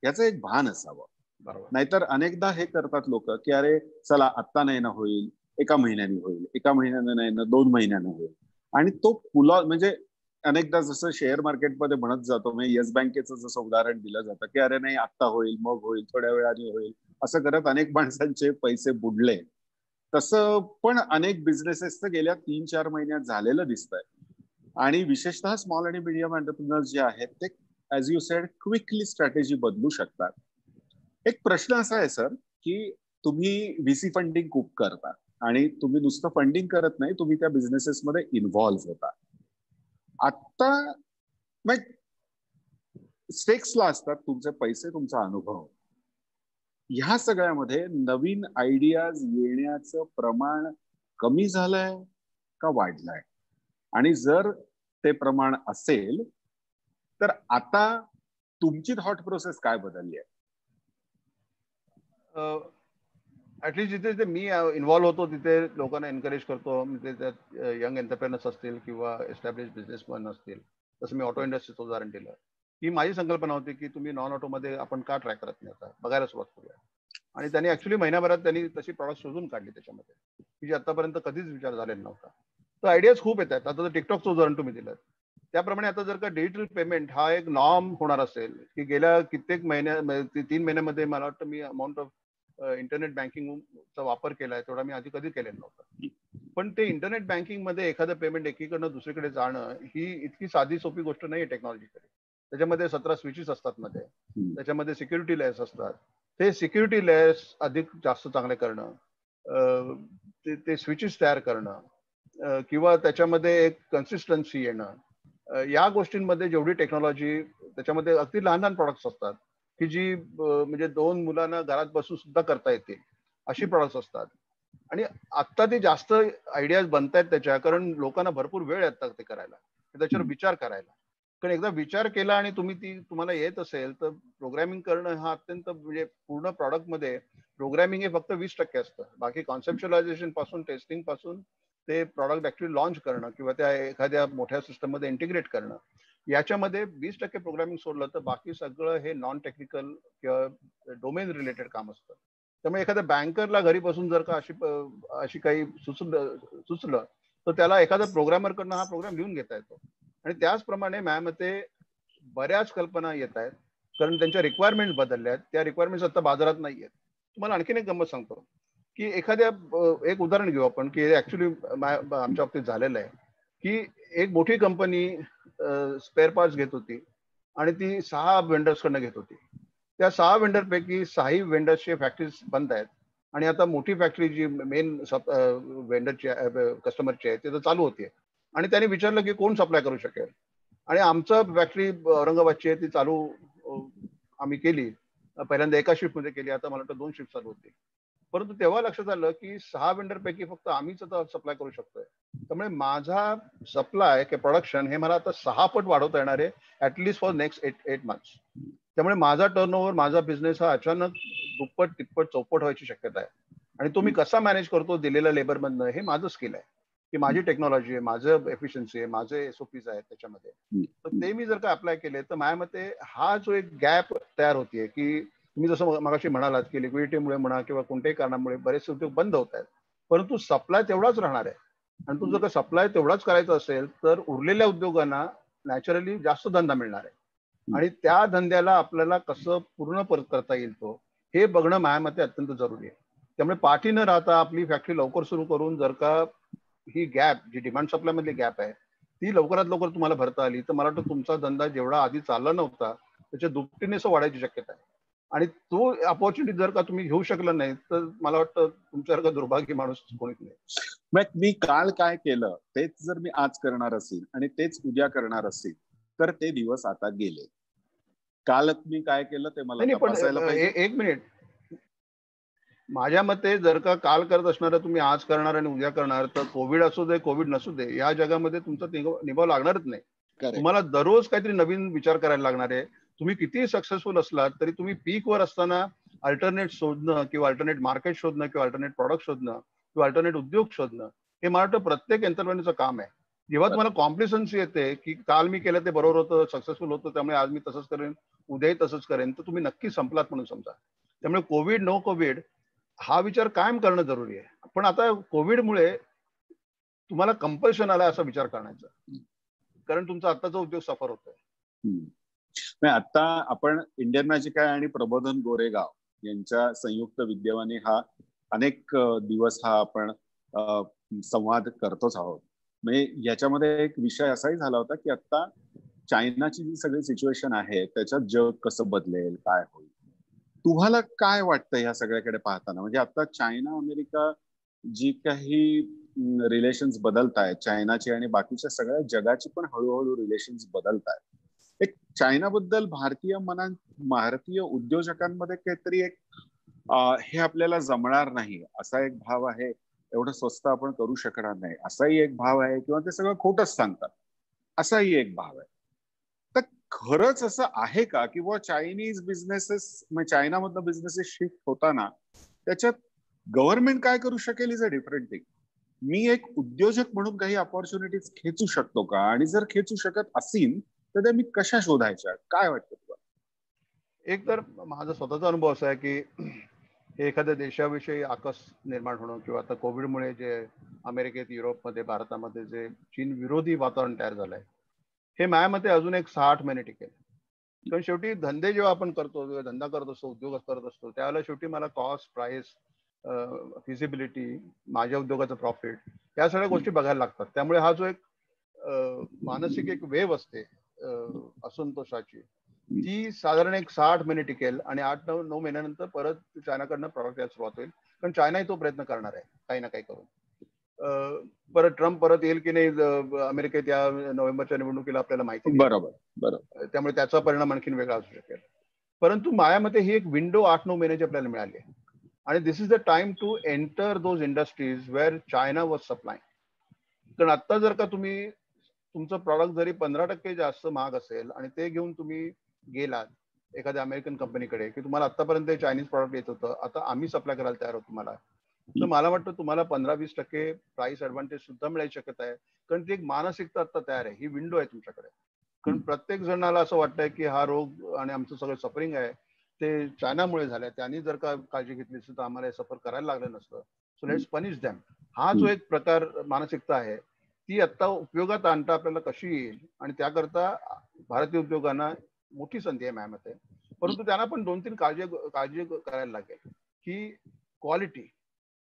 याचं एक भान असावं. बरोबर. नाहीतर अनेकदा हे करतात लोक की अरे चला आत्ता नाही ना होईल, एका महिन्याने होईल, एका महिन्याने नाही ना 2 महिन्याने होईल. आणि तो पुला म्हणजे अनेकदा जसं शेअर मार्केटमध्ये म्हणत जातो, म्हणजे येस बँकेचं जसं उदाहरण दिलं जातं की अरे नाही आत्ता होईल, मग होईल, थोड्या वेळाने होईल, असं करत अनेक माणसांचे पैसे बुडले. तसं पण अनेक बिझनेसेसचं गेल्या 3-4 महिन्यात झालेलं दिसतंय. आणि विशेषतः स्मॉल आणि मीडियम एंटरप्रिनर्स जे आहेत ते as you sed quickly strategy बदलू शकतात. एक प्रश्न असा आहे सर की तुम्ही व्हीसी फंडिंग खूप करता आणि तुम्ही नुसतं फंडिंग करत नाही, तुम्ही त्या बिझनेसेसमध्ये इन्व्हॉल्व्ह होता. आता स्टेक्सला असतात तुमचे पैसे, तुमचा अनुभव. ह्या सगळ्यामध्ये नवीन आयडियाज येण्याचं प्रमाण कमी झालंय का वाढलंय? आणि जर ते प्रमाण असेल तर आता तुमची थॉट प्रोसेस काय बदलली आहे? ऍटलीस्ट जिथे मी इन्व्हॉल्व्ह होतो तिथे लोकांना एनकरेज करतो. म्हणजे त्यात यंग एंटरप्रेनर्स असतील किंवा एस्टॅब्लिश बिझनेसमॅन असतील. जसं मी ऑटो इंडस्ट्रीचं उदाहरण दिलं. ही माझी संकल्पना होती की तुम्ही नॉन ऑटोमध्ये आपण का ट्राय करत नाही, आता बघायला सुरुवात करूया. आणि त्यांनी ऍक्च्युली महिन्याभरात त्यांनी तशी प्रॉडक्ट शोधून काढली त्याच्यामध्ये की जे आतापर्यंत कधीच विचार झालेला नव्हता. तर आयडियाज खूप येत आहेत. आता टिकटॉकचं उदाहरण तुम्ही दिलं त्याप्रमाणे आता जर का डिजिटल पेमेंट हा एक नॉर्म होणार असेल की गेल्या कित्येक 3 महिन्यामध्ये मला वाटतं मी अमाऊंट ऑफ इंटरनेट बँकिंगचा वापर केलाय तेवढा मी आधी कधी केलेला नव्हता. पण ते इंटरनेट बँकिंग मध्ये एखादं पेमेंट एकीकडनं दुसरीकडे जाणं ही इतकी साधी सोपी गोष्ट नाही टेक्नॉलॉजीकडे. त्याच्यामध्ये 17 स्विचेस असतात मध्ये, त्याच्यामध्ये सिक्युरिटी लेयर्स असतात. ते सिक्युरिटी लेयर्स अधिक जास्त चांगले करणं, ते स्विचेस तयार करणं किंवा त्याच्यामध्ये एक कन्सिस्टन्सी येणं, या गोष्टींमध्ये जेवढी टेक्नॉलॉजी, त्याच्यामध्ये अगदी लहान लहान प्रॉडक्ट्स असतात की जी म्हणजे 2 मुलांना घरात बसून सुद्धा करता येतील अशी प्रॉडक्ट्स असतात. आणि आता ते जास्त आयडियाज बनतायत त्याच्या, कारण लोकांना भरपूर वेळ येतात ते करायला, त्याच्यावर विचार करायला. कारण एकदा विचार केला आणि तुम्हाला येत असेल तर प्रोग्रामिंग करणं हा अत्यंत म्हणजे पूर्ण प्रॉडक्ट मध्ये प्रोग्रामिंग हे फक्त 20% असतं. बाकी कॉन्सेप्च्युअलायझेशन पासून, टेस्टिंग पासून ते प्रॉडक्ट ऍक्च्युअली लॉन्च करणं किंवा त्या एखाद्या मोठ्या सिस्टम मध्ये इंटिग्रेट करणं, याच्यामध्ये 20% प्रोग्रामिंग सोडलं तर बाकी सगळं हे नॉन टेक्निकल किंवा डोमेन रिलेटेड काम असतं. त्यामुळे एखाद्या बँकरला घरी बसून जर का अशी काही सुचलं तर त्याला एखादा प्रोग्रामरकडनं हा प्रोग्राम लिहून घेता येतो. आणि त्याचप्रमाणे माझ्या मते बऱ्याच कल्पना येत आहेत, कारण त्यांच्या रिक्वायरमेंट बदलल्या आहेत. त्या रिक्वायरमेंट आता बाजारात नाही आहेत. तुम्हाला आणखीन एक गंमत सांगतो की एक उदाहरण घेऊ आपण की ऍक्च्युली आमच्या बाबतीत झालेलं आहे की एक मोठी कंपनी स्पेअर पार्ट्स घेत होती आणि ती 6 वेंडर्स कडनं घेत होती. त्या 6 वेंडर पैकी 6 वेंडर्सचे फॅक्टरीज बंद आहेत आणि आता मोठी फॅक्टरी जी मेन वेंडरची कस्टमरची आहे ती तर चालू होतीये. आणि त्यांनी विचारलं की कोण सप्लाय करू शकेल, आणि आमचं फॅक्टरी औरंगाबादची आहे ती चालू आम्ही केली. पहिल्यांदा एका शिफ्ट मध्ये केली, आता मला वाटतं 2 शिफ्ट चालू होती. परंतु तेव्हा लक्षात आलं की 6 वेंडर पैकी फक्त आम्हीच आता सप्लाय करू शकतोय. त्यामुळे माझा सप्लाय किंवा प्रोडक्शन हे मला आता 6 पट वाढवता येणार आहे ऍटलिस्ट फॉर नेक्स्ट 8 मंथ्स. त्यामुळे माझा टर्नओव्हर, माझा बिझनेस हा अचानक दुप्पट, तिप्पट, चौपट व्हायची शक्यता आहे. आणि तो मी कसा मॅनेज करतो दिलेल्या लेबर मधनं, हे माझं स्किल आहे की माझी टेक्नॉलॉजी आहे, माझं एफिशियन्सी आहे, माझे एसओपीज आहेत त्याच्यामध्ये. तर ते मी जर का अप्लाय केले तर माझ्या मते हा जो एक गॅप तयार होतीये की तुम्ही जसं मगाशी म्हणालात की लिक्विडिटीमुळे म्हणा किंवा कोणत्याही कारणामुळे बरेचसे उद्योग बंद होत आहेत, परंतु सप्लाय तेवढाच राहणार आहे. आणि तो जर का सप्लाय तेवढाच करायचा असेल तर उरलेल्या उद्योगांना नॅचरली जास्त धंदा मिळणार आहे. आणि त्या धंद्याला आपल्याला कसं पूर्ण परत करता येईल तो, हे बघणं माझ्या मते अत्यंत जरुरी आहे. त्यामुळे पाठी न राहता आपली फॅक्टरी लवकर सुरू करून जर का ही गॅप, जी डिमांड सप्लाय मधली गॅप आहे, ती लवकरात लवकर तुम्हाला भरता आली तर मला वाटतं तुमचा धंदा जेवढा आधी चालला नव्हता त्याच्या दुपटीने वाढायची शक्यता आहे. आणि तो अपॉर्च्युनिटी जर का तुम्ही घेऊ शकला नाही तर मला वाटतं तुमच्यासारखा दुर्भाग्य माणूस कोणीच नाही. मग मी काल काय केलं तेच जर मी आज करणार असेल आणि तेच उद्या करणार असेल तर ते दिवस आता गेले. काल मी काय केलं ते मला नाही, पण तपासायला पाहिजे. एक मिनिट, माझ्या मते जर का काल करत असणार तुम्ही आज करणार आणि उद्या करणार तर कोविड असू दे, कोविड नसू दे, या जगामध्ये तुमचा निभाव लागणारच नाही. तुम्हाला दररोज काहीतरी नवीन विचार करायला लागणार आहे. तुम्ही किती सक्सेसफुल असलात तरी तुम्ही पीक वर असताना अल्टरनेट शोधणं किंवा अल्टरनेट मार्केट शोधणं किंवा अल्टरनेट प्रॉडक्ट शोधणं किंवा अल्टरनेट उद्योग शोधणं हे मला वाटतं प्रत्येक एंटरप्रेन्योरचं काम आहे. जेव्हा तुम्हाला कॉम्प्लिसन्सी येते की काल मी केलं ते बरोबर होतं, सक्सेसफुल होतं, त्यामुळे आज मी तसंच करेन, उद्याही तसंच करेन, तर तुम्ही नक्की संपलात म्हणून समजा. त्यामुळे कोविड, नो कोविड हा विचार कायम करणं जरुरी आहे. पण आता कोविडमुळे तुम्हाला कंपल्शन आलाय असा विचार करण्याचा, कारण तुमचा आत्ताचा उद्योग सफर होतोय. आता आपण इंडियन मॅजिक आणि प्रबोधन गोरेगाव यांच्या संयुक्त विद्यमाने हा अनेक दिवस हा आपण संवाद करतोच आहोत. म्हणजे याच्यामध्ये एक विषय असाही झाला होता की आता चायनाची जी सगळी सिच्युएशन आहे त्याच्यात जग कसं बदलेल, काय होईल. तुम्हाला काय वाटतं ह्या सगळ्याकडे पाहताना? म्हणजे आता चायना अमेरिका जी काही रिलेशन्स बदलत आहेत, चायनाची आणि बाकीच्या सगळ्या जगाची पण हळूहळू रिलेशन्स बदलत आहेत. एक चायनाबद्दल भारतीय उद्योजकांमध्ये काहीतरी एक हे आपल्याला जमणार नाही असा एक भाव आहे, एवढं स्वस्त आपण करू शकणार नाही असाही एक भाव आहे, किंवा ते सगळं खोटच सांगतात असाही एक भाव आहे. तर खरंच असं आहे का किंवा चायनीज बिझनेसेस, चायनामधनं बिझनेसेस शिफ्ट होताना त्याच्यात गव्हर्नमेंट काय करू शकेल इज अ डिफरंट थिंग. मी एक उद्योजक म्हणून काही अपॉर्च्युनिटीज खेचू शकतो का, आणि जर खेचू शकत असेल तर त्या मी कशा शोधायच्या, काय वाटतं तुला? एक तर माझा स्वतःचा अनुभव असा आहे की एखाद्या देशाविषयी आकस निर्माण होणं किंवा आता कोविडमुळे जे अमेरिकेत, युरोपमध्ये, भारतामध्ये जे चीन विरोधी वातावरण तयार झालंय हे माझ्या मते अजून एक 6-8 महिने टिकेल. कारण शेवटी धंदे जेव्हा आपण करतो, जेव्हा धंदा करत असतो, उद्योग करत असतो, त्यावेळेला शेवटी मला कॉस्ट, प्राइस, फिजिबिलिटी, माझ्या उद्योगाचं प्रॉफिट, या सगळ्या गोष्टी बघायला लागतात. त्यामुळे हा जो एक मानसिक एक वेव असते असंतोषाची, ती साधारण एक 60 महिने टिकेल आणि 8-9 महिन्यानंतर परत चायनाकडनं प्रॉडक्ट यायला सुरुवात होईल. कारण चायनाही तो प्रयत्न करणार आहे काही ना काही करून. परत ट्रम्प परत येईल की नाही अमेरिकेत या नोव्हेंबरच्या निवडणुकीला आपल्याला माहिती नाही. बरोबर बरोबर. त्यामुळे त्याचा परिणाम आणखीन वेगळा असू शकेल. परंतु माझ्या मते ही एक विंडो 8-9 महिन्याची आपल्याला मिळाली आहे. आणि this is the time to enter those industries where China was supply. कारण आता जर का तुम्ही तुमचं प्रॉडक्ट जरी 15% जास्त महाग असेल आणि ते घेऊन तुम्ही गेलात एखाद्या अमेरिकन कंपनीकडे की तुम्हाला आतापर्यंत चायनीज प्रॉडक्ट येत होतं, आता आम्ही सप्लाय करायला तयार आहोत तुम्हाला, तर मला वाटतं तुम्हाला 15-20% प्राइस ऍडव्हान्टेज सुद्धा मिळायची शक्यता आहे. कारण ती एक मानसिकता आता तयार आहे, ही विंडो आहे तुमच्याकडे. कारण प्रत्येक जणाला असं वाटतंय की हा रोग आणि आमचं सगळं सफरिंग आहे ते चायनामुळे झालंय, त्यांनी जर का काळजी घेतली असती तर आम्हाला सफर करायला लागलं नसतं. So let's punish them. हा जो एक प्रकार मानसिकता आहे ती आता उपयोगात आणता आपल्याला कशी येईल, आणि त्याकरता भारतीय उद्योगांना मोठी संधी आहे माझ्या मते. परंतु त्यांना पण 2-3 काळजी करायला लागेल की क्वालिटी,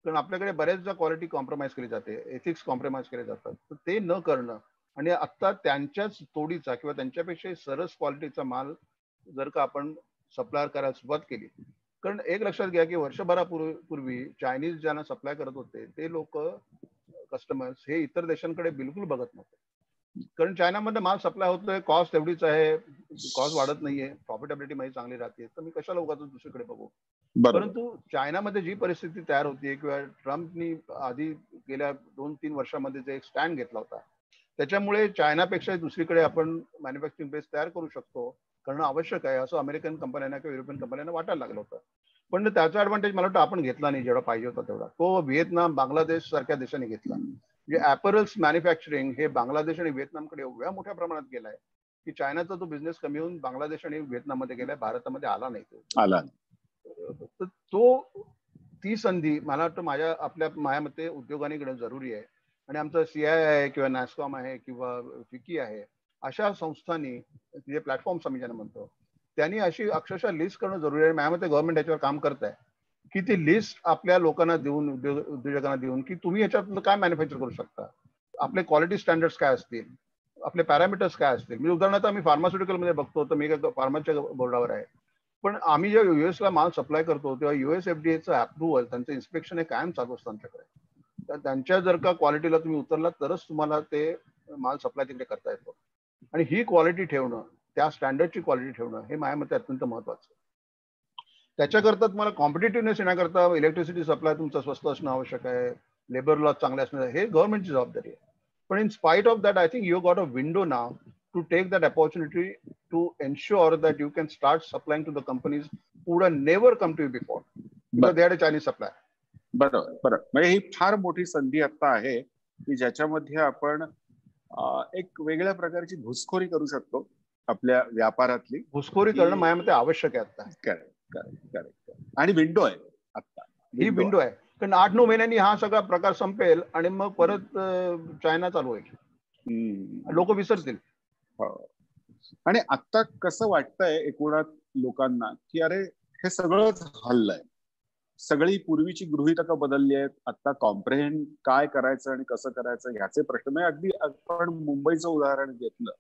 कारण आपल्याकडे बऱ्याचदा क्वालिटी कॉम्प्रोमाइज केली जाते, एथिक्स कॉम्प्रोमाइज केले जातात, तर ते न करणं आणि आता त्यांच्याच तोडीचा किंवा त्यांच्यापेक्षा सरस क्वालिटीचा माल जर का आपण सप्लाय करायला सुरुवात केली. कारण एक लक्षात घ्या की वर्षभरापूर्वी चायनीज ज्यांना सप्लाय करत होते ते लोक कस्टमर्स हे इतर देशांकडे बिलकुल बघत नव्हते. कारण चायनामध्ये माल सप्लाय होतोय, कॉस्ट एवढीच आहे, कॉस्ट वाढत नाहीये, प्रॉफिटेबिलिटी माझी चांगली राहते, तर मी कशाला उगाच दुसरीकडे बघू. परंतु चायनामध्ये जी परिस्थिती तयार होती किंवा ट्रम्पनी आधी गेल्या 2-3 वर्षामध्ये जे एक स्टँड घेतला होता, त्याच्यामुळे चायनापेक्षा दुसरीकडे आपण मॅन्युफॅक्चरिंग बेस तयार करू शकतो करणं आवश्यक आहे असं अमेरिकन कंपन्यांना किंवा युरोपियन कंपन्यांना वाटायला लागलं होतं. पण त्याचा ऍडव्हान्टेज मला वाटतं आपण घेतला नाही जेवढा पाहिजे होता तेवढा. तो व्हिएतनाम, बांगलादेश सारख्या देशांनी घेतला. म्हणजे ॲपरल्स मॅन्युफॅक्चरिंग हे बांगलादेश आणि व्हिएतनामकडे एवढ्या मोठ्या प्रमाणात गेलाय की चायनाचा तो बिझनेस कमी होऊन बांगलादेश आणि व्हिएतनाममध्ये गेलाय, भारतामध्ये आला नाही तो. तर ती संधी मला वाटतं माझ्या मते उद्योगाने घेणं जरुरी आहे. आणि आमचं CI आहे किंवा नॅस्कॉम आहे किंवा फिकी आहे, अशा संस्थांनी जे प्लॅटफॉर्म्स आम्ही ज्यांना म्हणतो त्यांनी अशी अक्षरशः लिस्ट करणं जरुरी आहे. माझ्या मते गव्हर्नमेंट याच्यावर काम करत आहे की ती लिस्ट आपल्या लोकांना देऊन, उद्योजकांना देऊन की तुम्ही याच्यातलं काय मॅन्युफॅक्चर करू शकता, आपले क्वालिटी स्टँडर्ड्स काय असतील, आपले पॅरामीटर्स काय असतील. मी उदाहरणार्थ आम्ही फार्मास्युटिकल मध्ये बघतो, तर मी फार्माच्या बोर्डावर आहे, पण आम्ही जेव्हा US ला माल सप्लाय करतो तेव्हा US FDA अप्रुव्हल, त्यांचं इन्स्पेक्शन हे कायम चालू असतं आमच्याकडे. तर त्यांच्या जर का क्वालिटीला तुम्ही उतरलात तरच तुम्हाला ते माल सप्लाय तिकडे करता येतो. आणि ही क्वालिटी ठेवणं, त्या स्टँडर्डची क्वालिटी ठेवणं हे माझ्या मते अत्यंत महत्वाचं आहे. त्याच्याकरता तुम्हाला कॉम्पिटेटिव्हनेस येण्याकरता इलेक्ट्रिसिटी सप्लाय तुमचं स्वस्त असणं आवश्यक आहे, लेबर लॉ चांगले असणं, हे गव्हर्नमेंटची जबाबदारी आहे. पण in spite of that I think you got a window now to take that opportunity to ensure that you can start supplying to the companies who would have never come to you before because they had a Chinese supplier. बरोबर बरोबर. म्हणजे ही फार मोठी संधी आता आहे की ज्याच्यामध्ये आपण एक वेगळ्या प्रकारची घुसखोरी करू शकतो आपल्या व्यापारातली. घुसखोरी करणं माझ्या मते आवश्यक आहे आता. Correct correct correct. आणि विंडो आहे आता, ही विंडो आहे. कारण 8-9 महिन्यांनी हा सगळा प्रकार संपेल आणि मग परत चायना चालू होईल, लोक विसरतील. आणि आता कसं वाटतंय एकूणात लोकांना की अरे हे सगळंच हल्लंय, सगळी पूर्वीची गृहीतकं बदलली आहेत, आता कॉम्प्रेहेंड काय करायचं आणि कसं करायचं ह्याचे प्रश्न. अगदी आपण मुंबईचं उदाहरण घेतलं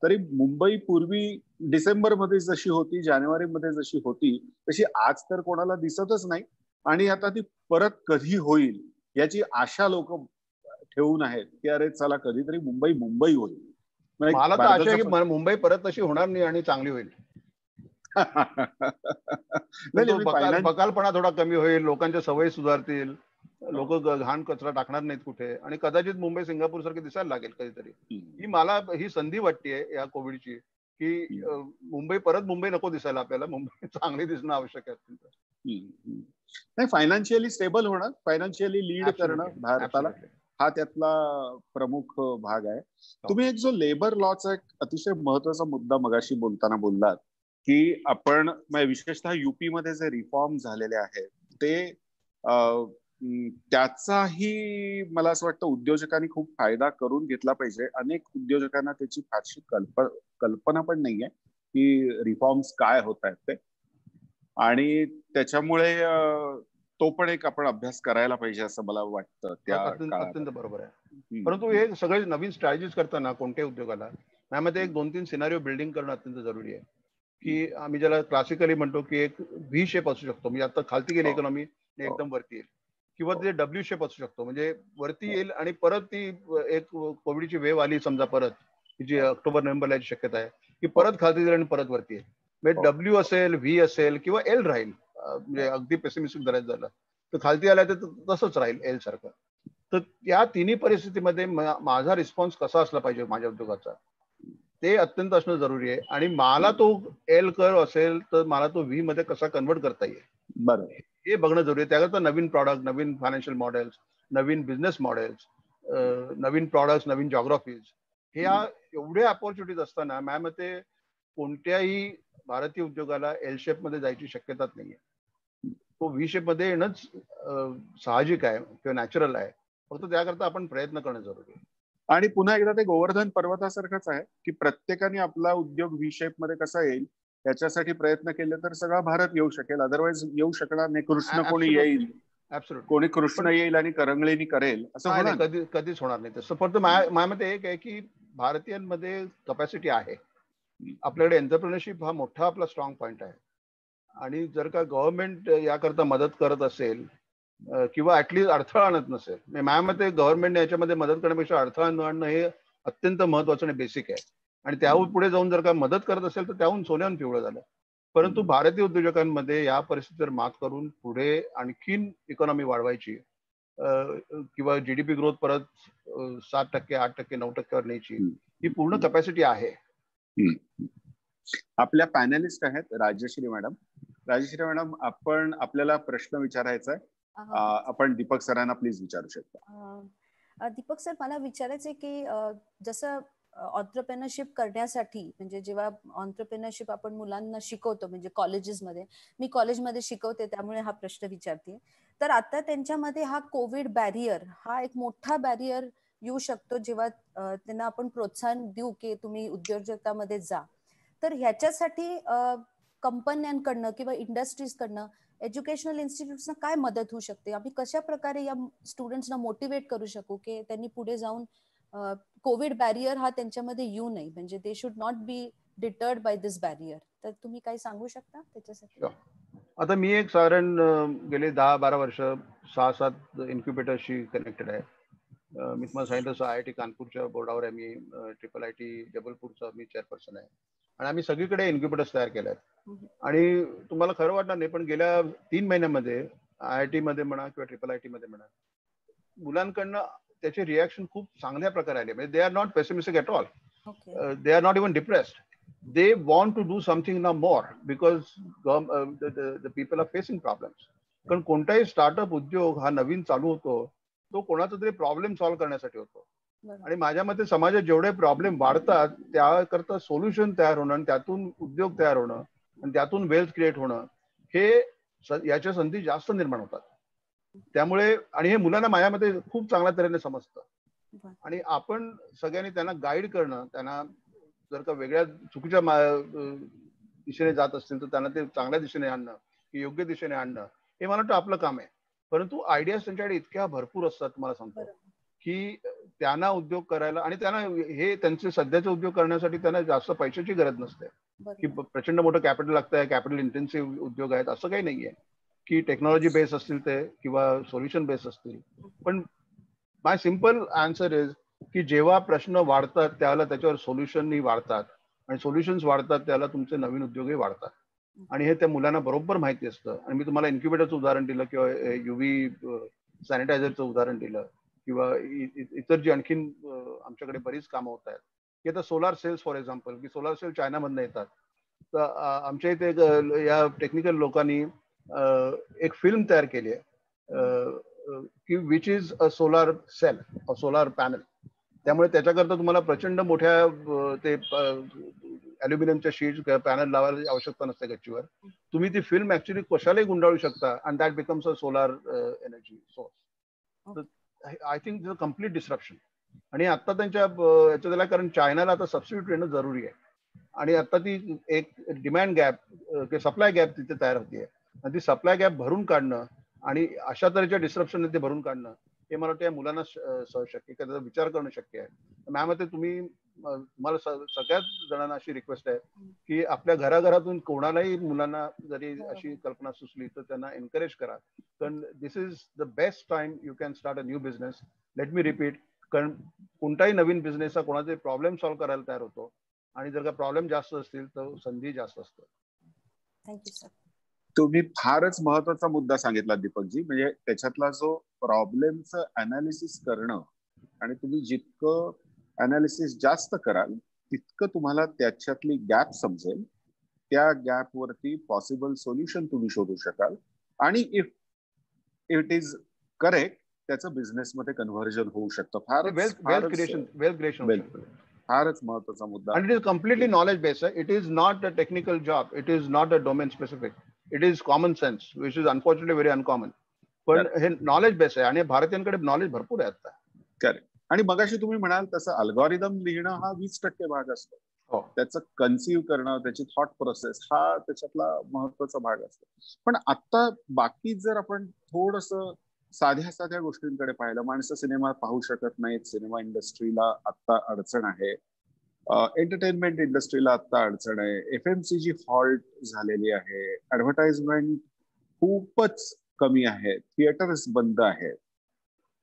तरी मुंबई पूर्वी डिसेंबरमध्ये जशी होती, जानेवारीमध्ये जशी होती, तशी आज तर कोणाला दिसतच नाही. आणि आता ती परत कधी होईल याची आशा लोक ठेवून आहेत की अरे चला कधीतरी मुंबई मुंबई होईल. मला तर आशा आहे की मुंबई परत तशी होणार नाही आणि चांगली होईल. बकालपणा थोडा कमी होईल, लोकांच्या सवयी सुधारतील, लोक घाण कचरा टाकणार नाहीत कुठे, आणि कदाचित मुंबई सिंगापूर सारखी दिसायला लागेल कधीतरी. ही संधी वाटतेय या कोविडची की मुंबई परत मुंबई नको दिसायला आपल्याला, मुंबई चांगली दिसणं आवश्यक आहे. नाही, फायनान्शियली स्टेबल होणं, फायनान्शियली लीड करणं भारताला हा त्यातला प्रमुख भाग आहे. तुम्ही एक जो लेबर लॉचा एक अतिशय महत्वाचा मुद्दा मगाशी बोलताना बोललात की आपण विशेषतः युपी मध्ये जे रिफॉर्म झालेले आहेत ते त्याचाही मला असं वाटतं उद्योजकांनी खूप फायदा करून घेतला पाहिजे. अनेक उद्योजकांना त्याची फारशी कल्पना पण नाहीये की रिफॉर्म्स काय होत आहेत ते, आणि त्याच्यामुळे तो पण एक आपण अभ्यास करायला पाहिजे असं मला वाटतं त्या काळात. अत्यंत बरोबर आहे. परंतु हे सगळे नवीन स्ट्रॅटेजीज करताना कोणत्याही उद्योगाला त्यामध्ये एक 2-3 सिनारिओ बिल्डिंग करणं अत्यंत जरुरी आहे. की आम्ही ज्याला क्लासिकली म्हणतो की एक व्ही शेप असू शकतो, म्हणजे आता खालती गेली इकॉनॉमी एकदम वरती येईल, किंवा ते डब्ल्यू शेप असू शकतो, म्हणजे वरती येईल आणि परत ती एक कोविडची वेव्ह आली समजा परत, जी ऑक्टोबर नोव्हेंबरला याची शक्यता आहे की परत खालती येईल आणि परत वरती येईल. म्हणजे डब्ल्यू असेल, व्ही असेल किंवा एल राहील. म्हणजे अगदी पेसिमिस्टिक धरायचं झालं तर खालती आल्या तर तसंच राहील एल सारखं. तर या तिन्ही परिस्थितीमध्ये माझा रिस्पॉन्स कसा असला पाहिजे माझ्या उद्योगाचा, ते अत्यंत असणं जरुरी आहे. आणि मला तो एल कर्व असेल तर मला तो व्ही मध्ये कसा कन्वर्ट करता येईल, बरोबर, हे बघणं जरुरी आहे. त्याकरता नवीन प्रॉडक्ट, नवीन फायनान्शियल मॉडेल्स, नवीन बिझनेस मॉडेल्स, नवीन प्रॉडक्ट्स, नवीन जॉग्राफीज, ह्या एवढ्या अपॉर्च्युनिटीज असताना माझ्या मते कोणत्याही भारतीय उद्योगाला एल शेप मध्ये जायची शक्यताच नाहीये. तो व्ही शेप मध्ये येणंच साहजिक आहे किंवा नॅचरल आहे. फक्त त्याकरता आपण प्रयत्न करणं जरुरी आहे. आणि पुन्हा एकदा ते गोवर्धन पर्वतासारखंच आहे की प्रत्येकाने आपला उद्योग व्ही शेप मध्ये कसा येईल याच्यासाठी प्रयत्न केले तर सगळा भारत येऊ शकेल. अदरवाईज येऊ शकणार नाही. कृष्ण कोणी येईल, कोणी कृष्ण येईल आणि करंगळीनी करेल असं होणार नाही, कधीच होणार नाही तसं. फक्त माझ्या मते एक आहे की भारतीयांमध्ये कपॅसिटी आहे. आपल्याकडे एंटरप्रेन्योरशिप हा मोठा आपला स्ट्रॉंग पॉइंट आहे. आणि जर का गव्हर्नमेंट याकरता मदत करत असेल किंवा ऍटलीस्ट अडथळा आणत नसेल, माझ्या मते गव्हर्नमेंट याच्यामध्ये मदत करण्यापेक्षा अडथळा न आणणं हे अत्यंत महत्वाचं आणि बेसिक आहे. आणि त्याहून पुढे जाऊन जर का मदत करत असेल तर त्याहून सोन्याहून पिवळं झालं. परंतु भारतीय उद्योजकांमध्ये या परिस्थितीवर मात करून पुढे आणखीन इकॉनॉमी वाढवायची किंवा जीडीपी ग्रोथ परत 7%, 8%, 9%वर न्यायची, ही पूर्ण कपॅसिटी आहे. आपल्या पॅनलिस्ट आहेत राजश्री मॅडम. राजश्री मॅडम, आपण आपल्याला प्रश्न विचारायचा आहे. आपण दीपक सरांना प्लीज विचारू शकता. दीपक सर, मला विचारायचं की जसं ऑन्ट्रप्रेनरशिप करण्यासाठी, म्हणजे जेव्हा ऑन्ट्रप्रेनरशिप आपण मुलांना शिकवतो, म्हणजे कॉलेजेसमध्ये, मी कॉलेजमध्ये शिकवते त्यामुळे हा प्रश्न विचारते, तर आता त्यांच्यामध्ये हा कोविड बॅरियर हा एक मोठा बॅरियर येऊ शकतो जेव्हा त्यांना आपण प्रोत्साहन देऊ की तुम्ही उद्योजकतामध्ये जा. तर ह्याच्यासाठी कंपन्यांकडनं किंवा इंडस्ट्रीजकडनं, एज्युकेशनल इन्स्टिट्यूट्सना काय मदत होऊ शकते? आम्ही कशा प्रकारे या स्टुडंट्सना मोटिवेट करू शकू की त्यांनी पुढे जाऊन कोविड बॅरियर हा त्यांच्यामध्ये येऊ नये, म्हणजे they should not be deterred by this barrier. तर तुम्ही काही सांगू शकता त्याच्यासाठी? आता मी एक साधारण गेले 10-12 वर्ष 6-7 इन्क्युबेटरशी कनेक्टेड आहे. मी तुम्हाला सांगितलं तसं IIT कानपूरच्या बोर्डावर आहे मी, IIT जबलपूरचा मी चेअरपर्सन आहे. आणि आम्ही सगळीकडे इन्क्युबेटर्स तयार केले आहेत. आणि तुम्हाला खरं वाटणार नाही, पण गेल्या 3 महिन्यामध्ये IIT मध्ये म्हणा किंवा IIT मध्ये म्हणा, मुलांकडनं त्याचे रिॲक्शन खूप चांगल्या प्रकारे आले. म्हणजे they are not pessimistic at all, they are not even depressed. They want to do something now more because the people are facing problems. कारण कोणताही स्टार्टअप उद्योग हा नवीन चालू होतो तो कोणाचा तरी प्रॉब्लेम सॉल्व्ह करण्यासाठी होतो. आणि माझ्या मते समाजात जेवढे प्रॉब्लेम वाढतात त्याकरता सोल्युशन तयार होणं, आणि त्यातून उद्योग तयार होणं, आणि त्यातून वेल्थ क्रिएट होणं, हे याच्या संधी जास्त निर्माण होतात. त्यामुळे, आणि हे मुलांना माझ्या मते खूप चांगल्या तऱ्हेने समजतं. आणि आपण सगळ्यांनी त्यांना गाईड करणं, त्यांना जर का वेगळ्या चुकीच्या दिशेने जात असतील तर त्यांना ते चांगल्या दिशेने आणणं, योग्य दिशेने आणणं, हे मला वाटतं आपलं काम आहे. परंतु आयडियाज त्यांच्याकडे इतक्या भरपूर असतात, तुम्हाला सांगतो, की त्यांना उद्योग करायला, आणि त्यांना हे त्यांचे सध्याचे उद्योग करण्यासाठी त्यांना जास्त पैशाची गरज नसते, की प्रचंड मोठं कॅपिटल लागतंय, कॅपिटल इंटेन्सिव्ह उद्योग आहेत, असं काही नाहीये. की टेक्नॉलॉजी बेस असतील ते किंवा सोल्युशन बेस असतील. पण माय सिम्पल आन्सर इज की जेव्हा प्रश्न वाढतात त्याला त्याच्यावर सोल्युशनही वाढतात, आणि सोल्युशन्स वाढतात त्याला तुमचे नवीन उद्योगही वाढतात. आणि हे त्या मुलांना बरोबर माहिती असतं. आणि मी तुम्हाला इन्क्युबेटरचं उदाहरण दिलं, किंवा युव्ही सॅनिटायझरचं उदाहरण दिलं, किंवा इतर जी आणखीन आमच्याकडे बरीच कामं होत आहेत, की आता सोलार सेल्स फॉर एक्झाम्पल, की सोलार सेल चायनामधनं येतात. तर आमच्या इथे या टेक्निकल लोकांनी एक फिल्म तयार केली आहे की which is a solar cell, a solar panel. त्यामुळे त्याच्याकरता तुम्हाला प्रचंड मोठ्या ते अल्युमिनियमच्या शीट पॅनल लावायची आवश्यकता नसते गच्चीवर. तुम्ही ती फिल्म ऍक्च्युली कशालाही गुंडाळू शकता, and that becomes a solar energy source. I think this a complete disruption. आणि आता त्यांच्या याच्यात, कारण चायनाला आता सबस्टिट्यूट येणं जरुरी आहे. आणि आता ती एक डिमांड गॅप सप्लाय गॅप तिथे तयार होतीये. आणि ती सप्लाय गॅप भरून काढणं आणि अशा तऱ्हेच्या डिस्ट्रप्शन ते भरून काढणं हे मला वाटतं या मुलांना सहज शक्य, त्याचा विचार करणं शक्य आहे. मॅम ते तुम्ही तुम्हाला सगळ्याच जणांना अशी रिक्वेस्ट आहे की आपल्या घराघरातून कोणालाही मुलांना जरी अशी कल्पना सुचली तर त्यांना एनकरेज करा. कारण this is the best time you can start a new business. Let me repeat, कारण कोणताही नवीन बिझनेस हा कोणाचे प्रॉब्लेम सॉल्व्ह करायला तयार होतो आणि जर का प्रॉब्लेम जास्त असतील तर संधी जास्त असतात. Thank you sir. तुम्ही फारच महत्वाचा मुद्दा सांगितला दीपकजी. म्हणजे त्याच्यातला जो प्रॉब्लेमचं अनालिसिस करणं, आणि तुम्ही जितकं अनालिसिस जास्त कराल तितकं तुम्हाला त्याच्यातली गॅप समजेल, त्या गॅप वरती पॉसिबल सोल्युशन तुम्ही शोधू शकाल, आणि इफ इट इज करेक्ट त्याचं बिझनेस मध्ये कन्व्हर्जन होऊ शकतं. फारच महत्वाचा मुद्दा. And it is completely knowledge based. It is not a technical job. It is not a domain specific. It is common sense, which is unfortunately very uncommon. पण हे knowledge base आहे आणि भारतीयांकडे नॉलेज भरपूर आहे आता. करेक्ट. आणि मगाशी तुम्ही म्हणाल तसं अल्गोरिदम लिहिणं हा 20% भाग असतो. त्याचं कन्सिव्ह करणं, त्याची थॉट प्रोसेस हा त्याच्यातला महत्वाचा भाग असतो. पण आता बाकी जर आपण थोडस साध्या साध्या गोष्टींकडे पाहिलं, माणसं सिनेमा पाहू शकत नाहीत, सिनेमा इंडस्ट्रीला आता अडचण आहे, एंटरटेनमेंट इंडस्ट्रीला आता अडचण आहे, FMCG हॉल्ट झालेली आहे, ऍडव्हर्टाइजमेंट खूपच कमी आहे, थिएटर्स बंद आहेत.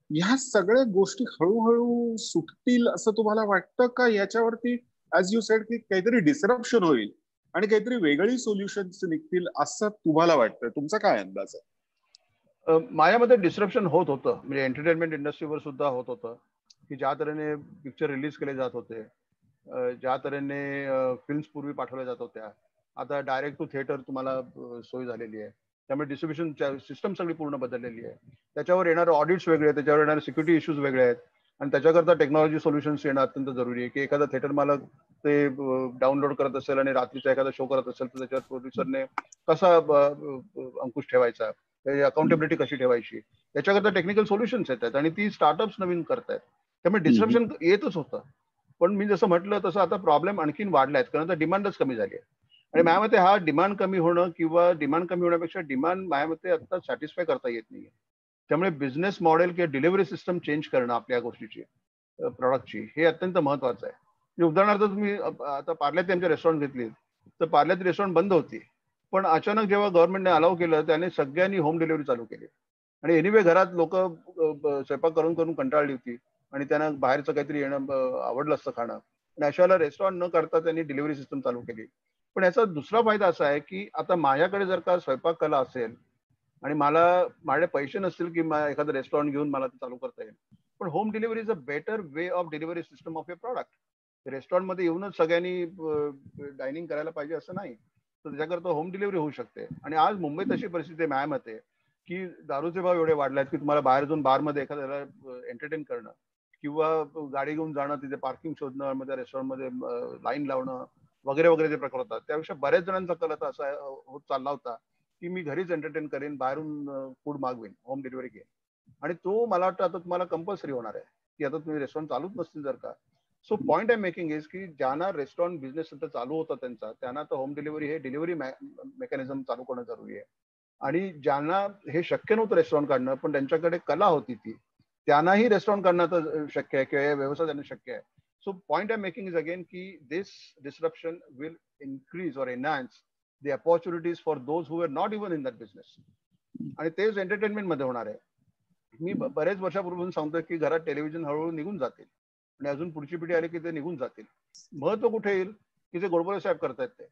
ह्या सगळ्या गोष्टी हळूहळू सुटतील असं तुम्हाला वाटतं का? याच्यावरती ऍज यू सेड की काहीतरी डिसरप्शन होईल आणि काहीतरी वेगळी सोल्युशन्स निघतील असं तुम्हाला वाटतं? तुमचा काय अंदाज आहे? माझ्या मते डिसरप्शन होत होतं, म्हणजे एंटरटेनमेंट इंडस्ट्रीवर सुद्धा होत होतं की ज्या तऱ्हेने पिक्चर रिलीज केले जात होते, ज्या तऱ्हेने फिल्म्स पूर्वी पाठवल्या जात होत्या, आता डायरेक्ट टू थिएटर तुम्हाला सोय झालेली आहे. त्यामुळे डिस्ट्रीब्युशन सिस्टम सगळी पूर्ण बदललेली आहे. त्याच्यावर येणारे ऑडिट्स वेगळे आहेत, त्याच्यावर येणारे सिक्युरिटी इश्यूज वेगळे आहेत आणि त्याच्याकरता टेक्नॉलॉजी सोल्युशन्स येणं अत्यंत जरुरी आहे. की एखादा थिएटर मालक ते डाउनलोड करत असेल आणि रात्रीचा एखादा शो करत असेल तर त्याच्यावर प्रोड्युसरने कसा अंकुश ठेवायचा, त्याची अकाउंटेबिलिटी कशी ठेवायची, त्याच्याकरता टेक्निकल सोल्युशन्स येतात आणि ती स्टार्टअप्स नवीन करतायत. त्यामुळे डिस्ट्रप्शन येतच होतं. पण मी जसं म्हटलं तसं आता प्रॉब्लेम आणखीन वाढलाय, कारण आता डिमांडच कमी झाली आहे. आणि माझ्या मते हा डिमांड कमी होणं किंवा डिमांड कमी होण्यापेक्षा डिमांड माझ्या मते आता सॅटिस्फाय करता येत नाहीये. त्यामुळे बिझनेस मॉडेल किंवा डिलिव्हरी सिस्टम चेंज करणं आपल्या गोष्टीची, प्रॉडक्टची, हे अत्यंत महत्वाचं आहे. उदाहरणार्थ तुम्ही आता पार्ल्यात आमच्या रेस्टॉरंट घेतली तर पार्ल्यात रेस्टॉरंट बंद होती, पण अचानक जेव्हा गव्हर्नमेंटने अलाउ केलं त्याने सगळ्यांनी होम डिलिव्हरी चालू केली. आणि एनिवे घरात लोक स्वयंपाक करून करून कंटाळली होती आणि त्यांना बाहेरचं काहीतरी येणं आवडलं असतं खाणं, आणि अशाला रेस्टॉरंट न करता त्यांनी डिलिव्हरी सिस्टम चालू केली. पण याचा दुसरा फायदा असा आहे की आता माझ्याकडे जर का स्वयंपाक कला असेल आणि माझे पैसे नसतील की एखादं रेस्टॉरंट घेऊन मला ते चालू करता येईल, पण home delivery is a better way of delivery system of your product. रेस्टॉरंटमध्ये येऊनच सगळ्यांनी डायनिंग करायला पाहिजे असं नाही, तर त्याच्याकरता होम डिलिव्हरी होऊ शकते. आणि आज मुंबईत अशी परिस्थिती आहे माझ्या मते की दारूचे भाव एवढे वाढले आहेत की तुम्हाला बाहेर जाऊन बारमध्ये एखाद्याला एंटरटेन करणं किंवा गाडी घेऊन जाणं, तिथे पार्किंग शोधणं, मग त्या रेस्टॉरंटमध्ये लाईन लावणं वगैरे वगैरे जे प्रकार होतात, त्यापेक्षा बऱ्याच जणांचा कल आता असा होत चालला होता की मी घरीच एंटरटेन करेन, बाहेरून फूड मागवेन, होम डिलिव्हरी घेईन. आणि तो मला वाटतं आता तुम्हाला कंपल्सरी होणार आहे की आता तुम्ही रेस्टॉरंट चालूच नसतील जर का. So point I making is की ज्यांना रेस्टॉरंट बिझनेस सध्या चालू होता त्यांना तर होम डिलिव्हरी हे डिलिव्हरी मेकॅनिझम चालू करणं जरुरी आहे. आणि ज्यांना हे शक्य नव्हतं रेस्टॉरंट काढणं पण त्यांच्याकडे कला होती ती, त्यांनाही रेस्टॉरंट काढणं तर शक्य आहे किंवा हे व्यवसाय त्यांना शक्य आहे. So point I'm making is again कि this disruption will increase or enhance the opportunities for those who were not even in that business. आणि तेच एंटरटेनमेंट मध्ये होणार आहे. मी बरेच वर्षापूर्वी सांगतोय की घरात टेलिव्हिजन हळूहळू निघून जातील आणि अजून पुढची पिढी आली की ते निघून जातील. महत्व कुठे येईल की जे गोडबोले साहेब करतायत ते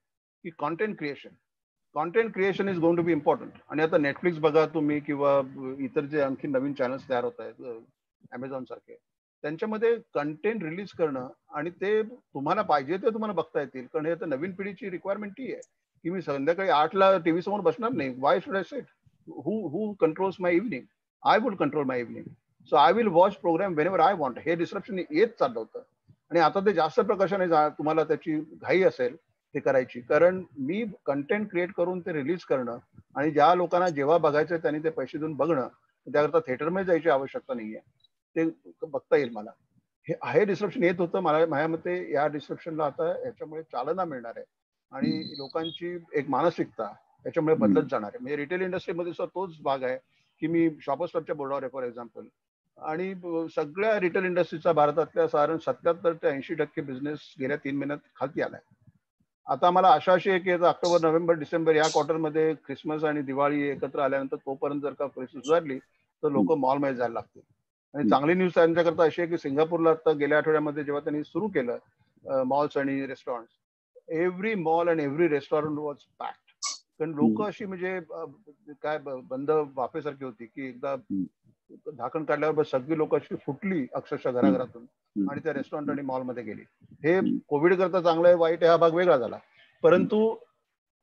की content creation is going to be important. आणि आता नेटफ्लिक्स बघा तुम्ही किंवा इतर जे आणखी नवीन चॅनल्स तयार होत आहेत अमेझॉन सारखे, त्यांच्यामध्ये कंटेंट रिलीज करणं आणि ते तुम्हाला पाहिजे ते तुम्हाला बघता येतील. कारण हे आता नवीन पिढीची रिक्वायरमेंट ही आहे की मी संध्याकाळी 8ला टीव्ही समोर बसणार नाही. Why should I set? Who controls my evening? I would control my evening. So I will watch program whenever I want. हे डिस्ट्रप्शन येत चाललं होतं आणि आता ते जास्त प्रकाशाने तुम्हाला त्याची घाई असेल ते करायची, कारण मी कंटेंट क्रिएट करून ते रिलीज करणं आणि ज्या लोकांना जेव्हा बघायचं त्यांनी ते पैसे देऊन बघणं, त्याकरता थिएटरमध्ये जायची आवश्यकता नाहीये, ते बघता येईल मला. हे डिस्ट्रप्शन येत होतं. मला माझ्या मते या डिस्ट्रप्शनला आता याच्यामुळे चालना मिळणार आहे आणि लोकांची एक मानसिकता याच्यामुळे बदलत जाणार आहे. म्हणजे रिटेल इंडस्ट्रीमध्ये सुद्धा तोच भाग आहे की मी शॉपर्स क्लबच्या बोर्डावर आहे फॉर एक्झाम्पल, आणि सगळ्या रिटेल इंडस्ट्रीचा भारतातल्या साधारण 70 ते 80% बिझनेस गेल्या 3 महिन्यात खालती आलाय. आता आम्हाला आशा अशी आहे की ऑक्टोबर, नोव्हेंबर, डिसेंबर या क्वार्टरमध्ये क्रिसमस आणि दिवाळी एकत्र आल्यानंतर तोपर्यंत जर का परिस्थिती सुधारली तर लोक मॉलमध्ये जायला लागतील. आणि चांगली न्यूज त्यांच्याकरता अशी आहे की सिंगापूरला आता गेल्या आठवड्यामध्ये जेव्हा त्यांनी सुरू केलं मॉल्स आणि restaurant, every mall and every restaurant was packed. कारण लोक अशी म्हणजे काय बंद वाफेसारखी होती की एकदा झाकण काढल्यावर सगळी लोक अशी फुटली अक्षरशः घराघरातून आणि त्या रेस्टॉरंट आणि मॉलमध्ये गेली. हे कोविड करता चांगलं आहे वाईट आहे हा भाग वेगळा झाला, परंतु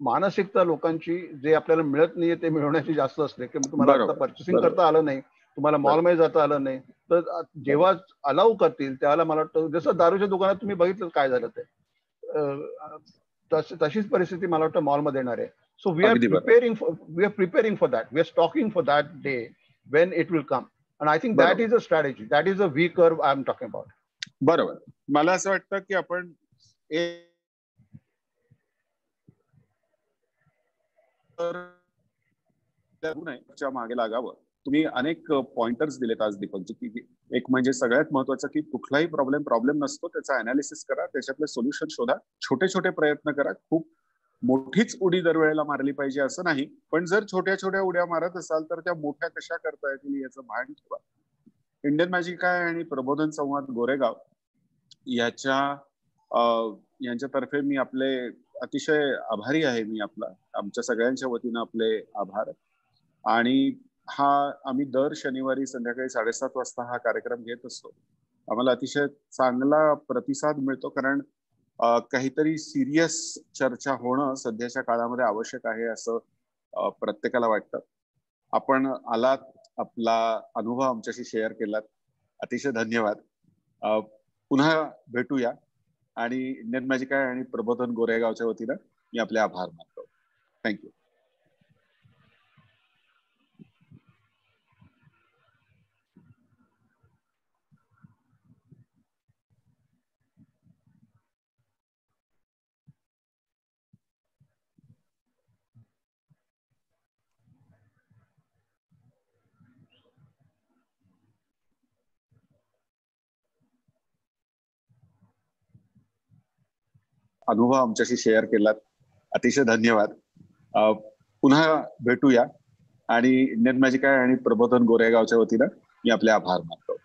मानसिकता लोकांची जे आपल्याला मिळत नाहीये ते मिळवण्याची जास्त असते की तुम्हाला आता पर्चेसिंग करता आलं नाही, तुम्हाला मॉलमध्ये जाता आलं नाही, तर जेव्हा अलाउ करतील त्यावेळेला मला वाटतं जसं दारूच्या दुकानात तुम्ही बघितलं काय झालं ते तशीच परिस्थिती मला वाटतं मॉलमध्ये येणार आहे. So we are preparing for that, we are stocking for that day when it will come, and I think that is a strategy, that is a V curve I am talking about. बरोबर. मला असं वाटतं की आपण मागे लागावं. तुम्ही अनेक पॉइंटर्स दिलेत आज दीपकजी, की एक म्हणजे सगळ्यात महत्वाचं की कुठलाही प्रॉब्लेम नसतो, त्याचा अनालिसिस करा, त्याच्यातले सोल्युशन शोधा, छोटे छोटे प्रयत्न करा. खूप मोठीच उडी दरवेळेला मारली पाहिजे असं नाही, पण जर छोट्या छोट्या उड्या मारत असाल तर त्या मोठ्या कशा करता येतील याचं भान ठेवा. इंडियन मॅजिक आहे आणि प्रबोधन संवाद गोरेगाव यांच्यातर्फे मी आपले अतिशय आभारी आहे. मी आमच्या सगळ्यांच्या वतीनं आपले आभार. आणि आम्ही दर शनिवारी संध्याकाळी 7:30 वाजता हा कार्यक्रम घेत असतो. आम्हाला अतिशय चांगला प्रतिसाद मिळतो, कारण काहीतरी सिरियस चर्चा होणं सध्याच्या काळामध्ये आवश्यक आहे असं प्रत्येकाला वाटतं. आपण आलात, आपला अनुभव आमच्याशी शेअर केलात, अतिशय धन्यवाद. पुन्हा भेटूया. आणि इंडियन मॅजिक आहे आणि प्रबोधन गोरेगावच्या वतीनं मी आपले आभार मानतो. थँक्यू. अनुभव आमच्याशी शेअर केलात, अतिशय धन्यवाद. पुन्हा भेटूया. आणि इंडियन मॅजिक आहे आणि प्रबोधन गोरेगावच्या वतीनं मी आपले आभार मानतो.